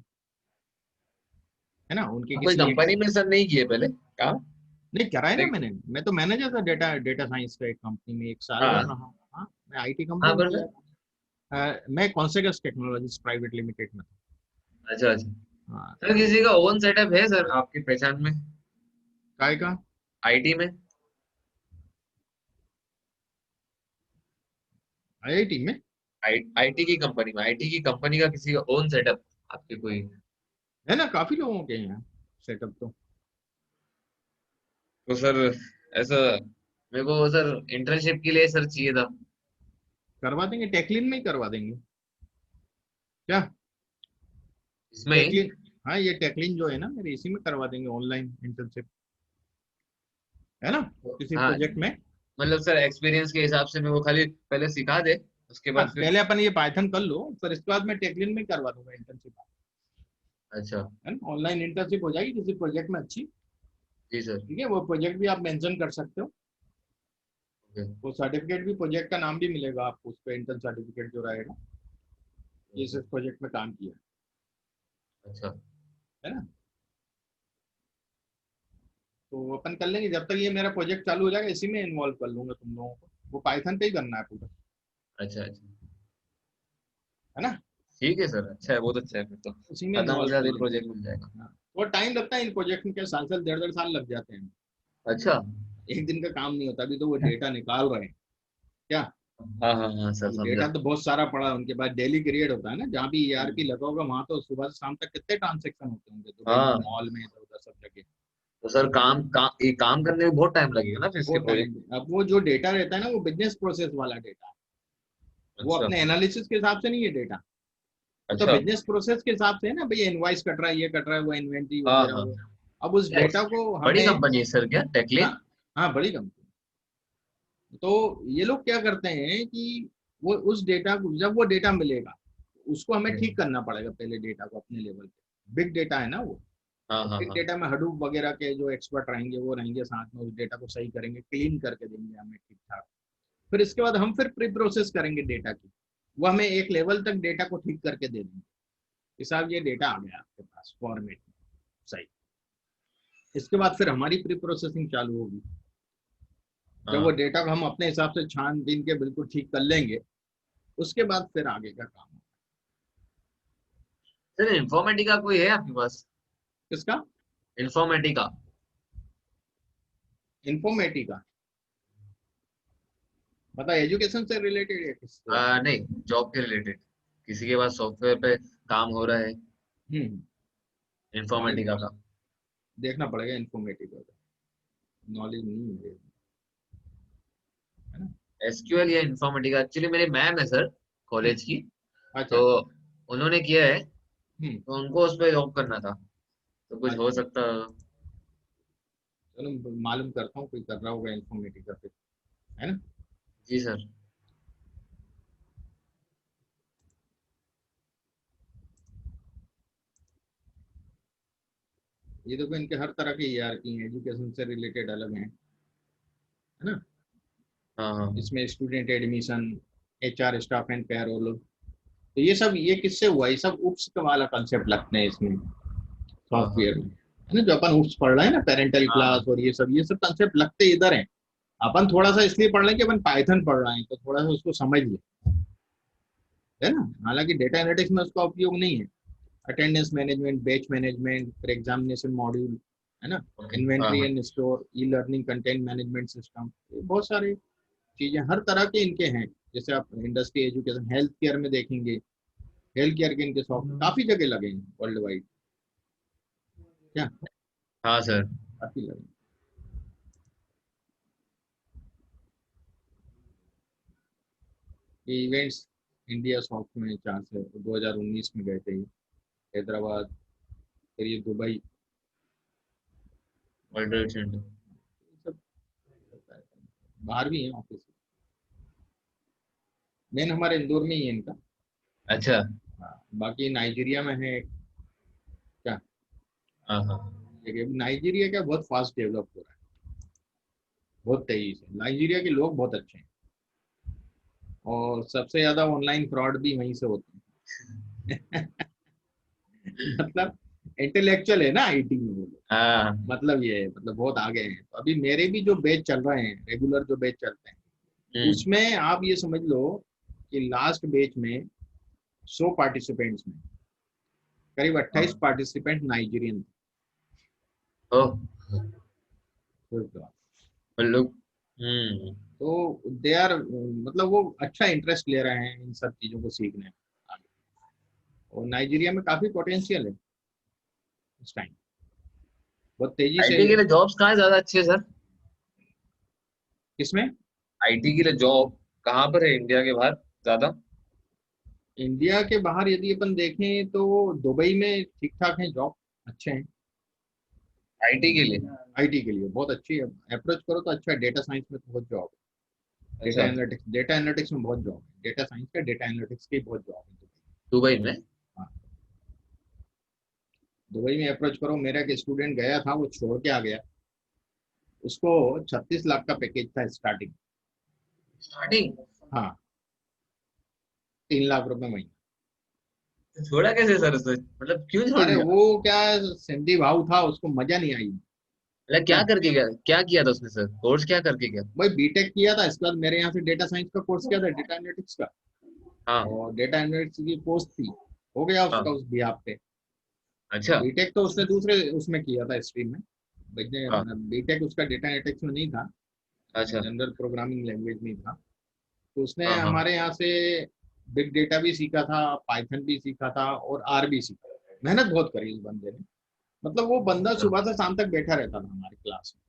है ना, उनके कोई किसी एक। कंपनी में सर नहीं किए पहले काम? नहीं करा है ना लाइक। मैंने, मैं तो मैनेजर था डेटा डेटा साइंस का एक कंपनी में, 1 साल भर हाँ रहा हूँ। हाँ, मैं आईटी हाँ कंपनी में पर गया सर। था। मैं कॉन्सेगस टेक्नोलॉजीज प्राइवेट लिमिटेड में अच्छा अच्छा। था। हाँ, सर किसी का ओन सेटअप है सर आपकी पहचान में? काय का, आईटी में? आईआईटी में। आईटी की कंपनी में, आईटी की कंपनी का किसी का ओन सेटअप आपके कोई? है ना, काफी लोगों के हैं सेटअप तो। तो सर ऐसा मेरे को सर इंटर्नशिप के लिए सर चाहिए था। करवा देंगे, टेक्लिन में ही करवा देंगे क्या, इसमें ही? टेक्लिन। हाँ, ये टेक्लिन जो है ना मेरे, इसी में करवा देंगे ऑनलाइन इंटर्नशिप, है ना, किसी हाँ प्रोजेक्ट में। मतलब सर एक्सपीरियंस के हिसाब से मेरे को खाली पहले सिखा दे, उसके हाँ, बाद फिर। पहले अपन ये पाइथन कर लो, फिर इसके बाद मैं टेक्लिन में ही करवा दूंगा इंटर्नशिप, अच्छा। है ना, ऑनलाइन इंटर्नशिप हो जाएगी किसी प्रोजेक्ट में अच्छी। जी सर। ठीक है, वो प्रोजेक्ट भी आप मेंशन कर सकते हो, ओके। वो सर्टिफिकेट भी, प्रोजेक्ट का नाम भी मिलेगा आपको उस पर, इंटर्न सर्टिफिकेट जो रहेगा, ये इस प्रोजेक्ट में काम किया अच्छा। है ना। तो अपन कर लेंगे, जब तक ये मेरा प्रोजेक्ट चालू हो जाएगा इसी में इन्वॉल्व कर लूंगा तुम लोगों को, वो पाइथन पे ही करना है पूरा, अच्छा अच्छा। है ना, ठीक है सर, अच्छा है, बहुत अच्छा है, फिर तो उसी में खत्म हो इन्वॉल्व कर जाते लेंगे। प्रोजेक्ट मिल जाएगा। हाँ, और टाइम लगता है इन प्रोजेक्ट में, क्या साल साल 1.5-1.5 साल लग जाते हैं, अच्छा। एक दिन का काम नहीं होता। अभी तो वो डेटा निकाल रहे हैं क्या, हाँ हाँ हाँ सर अभी समझा। डेटा तो बहुत सारा पड़ा है उनके पास, डेली क्रिएट होता है ना, जहाँ भी ईआरपी लगा होगा वहां तो सुबह से शाम तक कितने ट्रांजेक्शन होते होंगे, दुबई में, हाँ मॉल में, इधर उधर सब जगह। तो सर ये काम करने में बहुत टाइम लगेगा ना फिर वो इसके प्रोजेक्ट? टाइम, अब वो जो डेटा रहता है ना वो बिजनेस प्रोसेस वाला डेटा है, वो अच्छा अपने एनालिसिस के हिसाब से नहीं है डेटा, वो तो अच्छा। बिजनेस प्रोसेस के हिसाब से है ना, भैया इनवॉइस कट रहा है, ये कट रहा है, वो इन्वेंट्री हाँ वगैरह हाँ। वो। अब उस क्या डेटा को बड़ी हमें, कंपनी है सर क्या हाँ, टेक्लिन? हाँ बड़ी कंपनी। तो ये लोग क्या करते हैं कि वो उस डेटा को, जब वो डेटा मिलेगा उसको हमें ठीक करना पड़ेगा पहले डेटा को अपने लेवल पे, बिग डेटा है ना वो, हाँ तो हाँ बिग हाँ। डेटा में हडूप वगैरह के जो एक्सपर्ट रहेंगे वो रहेंगे साथ में, उस डेटा को सही करेंगे, क्लीन करके देंगे हमें ठीक ठाक। फिर इसके बाद हम फिर प्री प्रोसेस करेंगे डेटा की, वो हमें एक लेवल तक डेटा को ठीक करके दे देंगे, हिसाब ये डेटा आ गया आपके पास फॉर्मेट में, सही। इसके बाद फिर हमारी प्री प्रोसेसिंग चालू होगी, जब वो हाँ डेटा को हम अपने हिसाब से छान बीन के बिल्कुल ठीक कर लेंगे, उसके बाद फिर आगे का काम होगा। सर इन्फॉर्मेटिका कोई है आपके पास? किसका? इन्फॉर्मेटिका। इन्फॉर्मेटिका मतलब एजुकेशन से रिलेटेड है किससे? नहीं, जॉब के रिलेटेड, किसी के पास सॉफ्टवेयर पे काम हो रहा है हम्म। मालूम इन्फॉर्मेटिका का। देखना पड़ेगा इन्फॉर्मेटिका का, नॉलेज नहीं है मुझे, है ना। एसक्यूएल या इन्फॉर्मेटिका, एक्चुअली मेरे मैम है सर हम्म। कॉलेज की, अच्छा। तो उन्होंने किया है, हम्म। तो उनको उस पर जॉब करना था, तो कुछ हो अच्छा सकता। चलो मालूम करता हूँ, कोई कर रहा होगा इन्फॉर्मेटिका पे, है ना। जी सर। ये देखो इनके हर तरह के ईआरपी हैं, एजुकेशन से रिलेटेड अलग हैं, है ना। हाँ हाँ इसमें student admission, HR staff and payroll, तो ये सब ये किससे हुआ, ये सब उप्स वाला कंसेप्ट लगते हैं इसमें हाँ हाँ सॉफ्टवेयर में, है ना। जो अपन उप्स पढ़ रहे हैं ना, पेरेंटल हाँ हाँ। क्लास और ये सब कंसेप्ट लगते इधर हैं। अपन थोड़ा सा इसलिए पढ़ रहे हैं कि अपन पाइथन पढ़ रहे हैं, तो थोड़ा सा उसको समझ ले, है ना। हालांकि डेटा एनालिटिक्स में उसका उपयोग नहीं है। अटेंडेंस मैनेजमेंट, बैच मैनेजमेंट, फिर एग्जामिनेशन मॉड्यूल, है ना। ओके। हाँ इन्वेंट्री हाँ। And store, e learning, content management system, बहुत सारी चीजें हर तरह के इनके हैं। जैसे आप इंडस्ट्री, एजुकेशन, हेल्थ केयर में देखेंगे, हेल्थ केयर के इनके सॉफ्टवेयर काफी जगह लगे हैं वर्ल्ड वाइड, क्या हाँ सर। काफी लगे। ये इवेंट्स इंडिया सॉफ्ट में 2019 में गए थे ये, हैदराबाद, फिर ये दुबई, वर्ल्ड ट्रेड सेंटर। ये सब होता है। बाहर भी है ऑफिस, मेन हमारे इंदौर में ही है इनका। अच्छा। हाँ, बाकी नाइजीरिया में है क्या, हाँ हाँ। ये नाइजीरिया क्या बहुत फास्ट डेवलप हो रहा है, बहुत तेजी से। नाइजीरिया के लोग बहुत अच्छे हैं, और सबसे ज्यादा ऑनलाइन फ्रॉड भी वहीं से होते हैं। मतलब इंटेलेक्चुअल है ना आईटी में वो लोग, हाँ। मतलब ये है, मतलब बहुत आगे हैं। तो अभी मेरे भी जो बैच चल रहे हैं, रेगुलर जो बैच चलते हैं, हम्म। उसमें आप ये समझ लो कि लास्ट बैच में 100 पार्टिसिपेंट्स में करीब 28 हाँ। पार्टिसिपेंट नाइजीरियन ओ, थे। लोग। हम्म। तो दे आर, मतलब वो अच्छा इंटरेस्ट ले रहे हैं इन सब चीजों को सीखने में आगे। और नाइजीरिया में काफी पोटेंशियल है इस टाइम, बहुत तेजी से। आईटी के लिए जॉब्स कहाँ ज्यादा अच्छी है सर? किसमें? आईटी के लिए जॉब कहाँ पर है इंडिया के बाहर ज्यादा? इंडिया के बाहर यदि अपन देखें तो दुबई में ठीक ठाक है जॉब, अच्छे हैं। आईटी के लिए? आईटी के लिए बहुत अच्छी है, अप्रोच करो तो अच्छा है। डेटा साइंस में तो बहुत जॉब है, अच्छा। डेटा एनालिटिक्स में बहुत जॉब है, डेटा साइंस का, डेटा एनालिटिक्स की बहुत जॉब है दुबई में? हाँ, दुबई में अप्रोच करो। मेरा एक स्टूडेंट गया था, वो छोड़ के आ गया, उसको 36 लाख का पैकेज था स्टार्टिंग। स्टार्टिंग? हाँ, 3 लाख रुपए महीना। तो छोड़ा कैसे सर उसे, मतलब क्यों छोड़ अरे दिया? वो क्या, सिंधी भाव था, उसको मजा नहीं आई। मतलब क्या क्या करके गया, क्या किया था उसने सर, कोर्स क्या करके गया? भाई, बीटेक किया था, इसके बाद मेरे यहाँ से डेटा साइंस का कोर्स किया था, डेटा एनालिटिक्स का, हाँ और डेटा एनालिटिक्स की पोस्ट थी, हो गया उसका हाँ। उस बिहाफ पे। अच्छा। बीटेक तो उसने दूसरे उसमें किया था स्ट्रीम में, हाँ। बीटेक उसका डेटा एनालिटिक्स में नहीं था, अच्छा। जनरल प्रोग्रामिंग लैंग्वेज में था। तो उसने हाँ हाँ। हमारे यहाँ से बिग डेटा भी सीखा था, पाइथन भी सीखा था, और आर भी सीखा। मेहनत बहुत करी उस बंदे ने, मतलब वो बंदा अच्छा। सुबह से शाम तक बैठा रहता था हमारी क्लास में।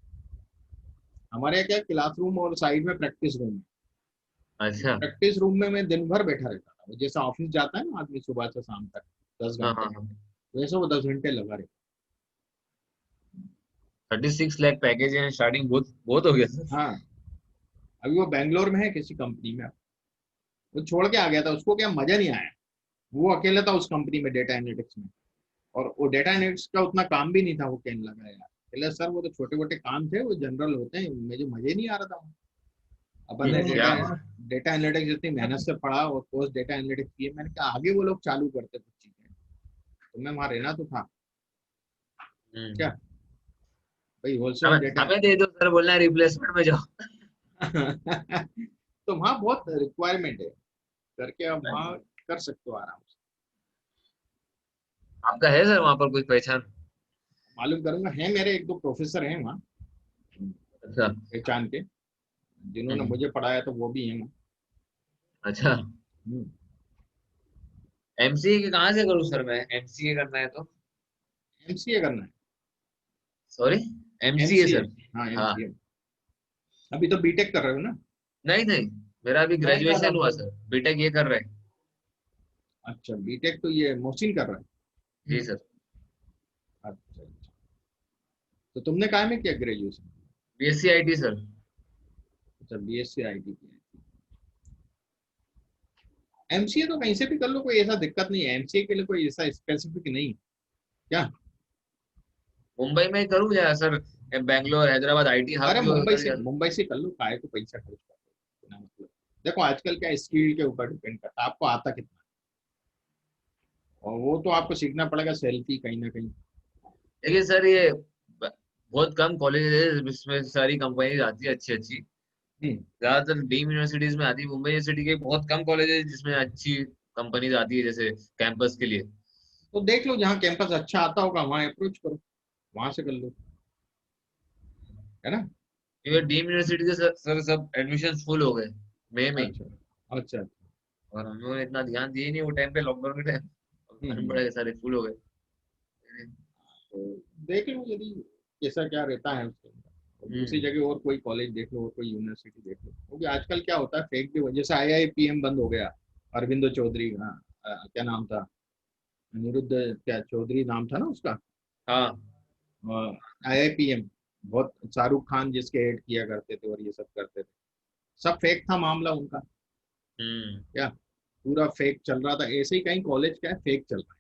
हमारे यहाँ क्या क्लासरूम और साइड में प्रैक्टिस रूम है, अच्छा। प्रैक्टिस रूम में मैं दिन भर बैठा रहता था। वो जैसा ऑफिस जाता है ना आदमी सुबह से शाम तक दस हाँ घंटे हाँ हाँ। वैसे वो 10 घंटे लगा रहता। 36 लाख पैकेज है स्टार्टिंग, बहुत बहुत हो गया सर। हाँ, अभी वो बैंगलोर में है किसी कंपनी में। वो छोड़ के आ गया था, उसको क्या मजा नहीं आया। वो अकेला था उस कंपनी में डेटा एनालिटिक्स में, और वो डेटा एनालिटिक्स का उतना काम भी नहीं था। वो कहने लगा यार, पहले सर वो तो छोटे मोटे काम थे, वो जनरल होते हैं, मुझे मजे ही नहीं आ रहा था। अपन ने क्या? डेटा एनालिटिक्स इतनी मेहनत से पढ़ा और पोस्ट डेटा एनालिटिक्स किए, मैंने कहा आगे वो लोग चालू करते कुछ चीजें, तो मैं वहां रहना तो था क्या हम्म। भाई, होलसेल हमें डेटा। हमें दे दो सर, बोलना है रिप्लेसमेंट में जाओ। तो वहाँ बहुत रिक्वायरमेंट है करके, आप वहाँ कर सकते हो आराम से। आपका है सर वहाँ पर कोई पहचान? मालूम करूंगा, है मेरे एक दो प्रोफेसर हैं वहाँ अच्छा। पहचान के, जिन्होंने हम्म, मुझे पढ़ाया, तो वो भी हैं वहाँ। अच्छा। हम्म। एमसीए के कहाँ से करूँ सर मैं, एमसीए करना है तो? एमसीए करना है? Sorry, MCA MCA, sir. हाँ हाँ। एमसीए। अभी तो बीटेक कर रहे हो ना? नहीं नहीं, मेरा अभी नहीं कर रहा ग्रेजुएशन हुआ तो। सर, बीटेक ये कर रहे हैं। अच्छा, बीटेक तो ये मोहसिन कर रहा है। जी सर। अच्छा अच्छा। तो तुमने कहाँ में किया ग्रेजुएशन? BSc IT sir. अच्छा, बीएससी आईटी किया। एमसीए तो कहीं से भी कर लो, कोई ऐसा दिक्कत नहीं है, एमसीए के लिए कोई ऐसा स्पेसिफिक नहीं है क्या? मुंबई में ही करूँ या sir Bangalore Hyderabad IT hub अरे जो है उधर जा? मुंबई से कर लो, काहे को पैसा खर्च कर रहे हो बिना मतलब। देखो आजकल क्या, स्किल के ऊपर डिपेंड करता है आपको आता कितना है। और वो तो आपको सीखना पड़ेगा सेल्फ ही कहीं ना कहीं। देखिए सर, ये बहुत कम कॉलेज है जिसमें सारी कंपनीज आती है अच्छी अच्छी। हम्म। ज्यादातर डीम यूनिवर्सिटीज में आती है, मुंबई यूनिवर्सिटी के बहुत कम कॉलेज है जिसमें अच्छी कंपनीज आती है जैसे कैंपस के लिए। तो देख लो जहाँ कैंपस अच्छा आता होगा वहाँ अप्रोच करो, वहां से कर लो, है ना? क्योंकि डीम यूनिवर्सिटी के सर सब एडमिशन फुल हो गए मई में ही। अच्छा अच्छा। और हम लोगों ने इतना ध्यान दिया ही नहीं वो टाइम पे, लॉकडाउन के टाइम भरम हम्म। पड़ा के सारे फुल हो गए। तो देख लो यदि कैसा क्या रहता है उसके अंदर, और दूसरी हम्म। जगह और कोई कॉलेज देख लो और कोई यूनिवर्सिटी देख लो, क्योंकि आजकल क्या होता है फेक भी जैसे आईआईपीएम बंद हो गया, अरविंदो चौधरी, हाँ, क्या नाम था, अनिरुद्ध क्या चौधरी नाम था ना उसका, हाँ। आईआईपीएम, बहुत शाहरुख खान जिसके हेड किया करते थे और ये सब करते थे, सब फेक था मामला उनका। हम्म। क्या पूरा फेक चल रहा था, ऐसे ही कहीं कॉलेज क्या है फेक चल रहा है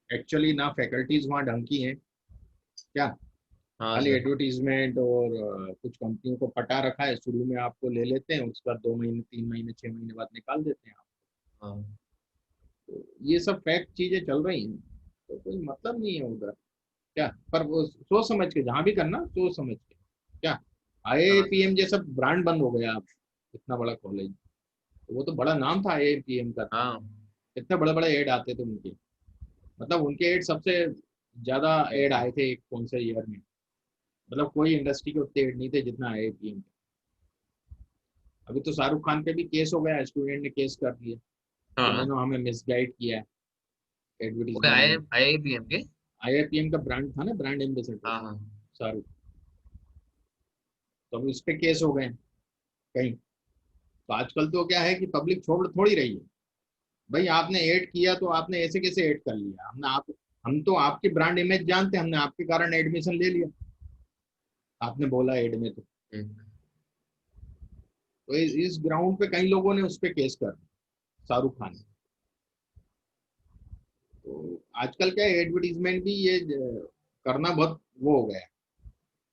एक्चुअली, ना फैकल्टीज वहाँ ढंग की हैं क्या, हाँ खाली सर। एडवर्टीजमेंट, और कुछ कंपनियों को पटा रखा है, शुरू में आपको ले लेते हैं, उसके बाद 2 महीने 3 महीने 6 महीने बाद निकाल देते हैं आप। हाँ। तो ये सब फैक्ट चीजें चल रही हैं, तो कोई मतलब नहीं है उधर क्या। पर वो सोच समझ के जहां भी करना, सोच समझ के क्या। हाँ। आईआईपीएम जैसा ब्रांड बंद हो गया, आप इतना बड़ा कॉलेज, तो वो तो बड़ा नाम था आईआईपीएम का, हाँ। इतने बड़े बड़े एड आते थे उनके, मतलब उनके एड सबसे ज्यादा एड आए थे कौन से ईयर में, मतलब कोई इंडस्ट्री के उतने एड नहीं थे जितना आईआईपीएम। अभी तो शाहरुख खान पे भी केस हो गया, स्टूडेंट ने केस कर दिया हाँ। कि हाँ। इन्होंने हमें मिसगाइड किया है ओके, एडवर्टीजमेंट में। आईआईपीएम के। आईआईपीएम का ब्रांड था ना, ब्रांड एम्बेसडर हाँ हाँ। शाहरुख, तो अब इस पे केस हो गए कहीं। तो आजकल तो क्या है कि पब्लिक छोड़ थोड़ी रही है, भाई आपने ऐड किया तो आपने ऐसे कैसे ऐड कर लिया, हमने आप, हम तो आपकी ब्रांड इमेज जानते हैं, हमने आपके कारण एडमिशन ले लिया, आपने बोला एड में ठीक। तो इस ग्राउंड पे कई लोगों ने उस पे केस कर दिया, शाहरुख खान। तो आजकल क्या है एडवर्टीजमेंट भी ये करना बहुत वो हो गया है,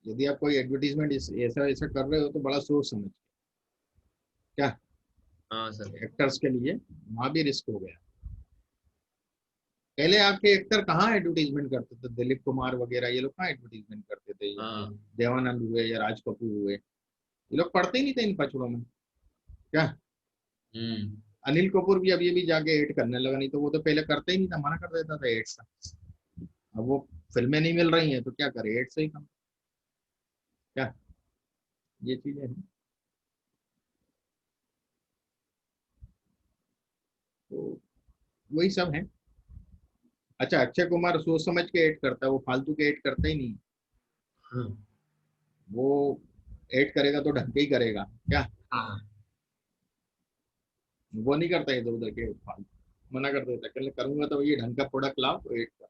यदि आप कोई एडवर्टीजमेंट ऐसा ऐसा कर रहे हो तो बड़ा सोच समझ के क्या, हाँ सर। एक्टर्स के लिए वहां भी रिस्क हो गया। पहले आपके एक्टर कहाँ एडवर्टीजमेंट करते थे, दिलीप कुमार वगैरह ये लोग कहाँ एडवर्टीजमेंट करते थे, ये हाँ। देवानंद हुए या राज कपूर हुए, ये लोग पढ़ते ही नहीं थे इन पचड़ों में क्या। हम्म। अनिल कपूर भी अभी अभी जाके एड करने लगा, नहीं तो वो तो पहले करते ही नहीं था, मना कर देता था एड का। अब वो फिल्में नहीं मिल रही हैं तो क्या करे, एड से ही कम क्या, ये चीजें हैं। तो वही सब है। अच्छा, अक्षय कुमार सोच समझ के एड करता है, वो फालतू के एड करता ही नहीं, हाँ। वो एड करेगा तो ढंग के ही करेगा क्या, हाँ। वो नहीं करता इधर उधर के फालतू, मना कर देता, कल करूंगा तो ये ढंग का प्रोडक्ट लाओ तो एड कर।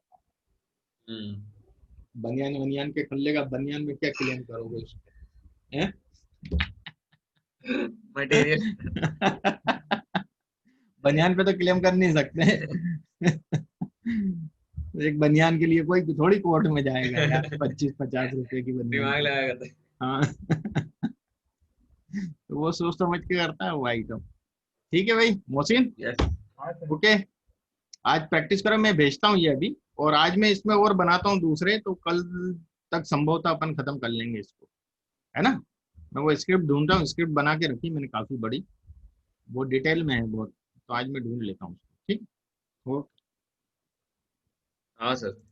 हम्म। बनियान वनियान के खुलेगा, बनियान में क्या क्लेम करोगे उसके हैं? मटेरियल। बनियान पे तो क्लेम कर नहीं सकते। एक बनियान के लिए कोई थोड़ी कोर्ट में जाएगा यार, 25-50 रुपए की बनियान दिमाग के लिए। लगा कर। हाँ। तो वो सोच समझ के करता है वो आइटम। ठीक है भाई मोहसिन, यस। ओके, आज प्रैक्टिस करो, मैं भेजता हूँ ये अभी, और आज मैं इसमें और बनाता हूँ दूसरे, तो कल तक संभवतः अपन खत्म कर लेंगे इसको, है ना? मैं वो स्क्रिप्ट ढूंढता हूँ, स्क्रिप्ट बना के रखी मैंने काफी बड़ी, वो डिटेल में है बहुत, तो आज मैं ढूंढ लेता हूँ उसको, ठीक। ओके। हाँ सर।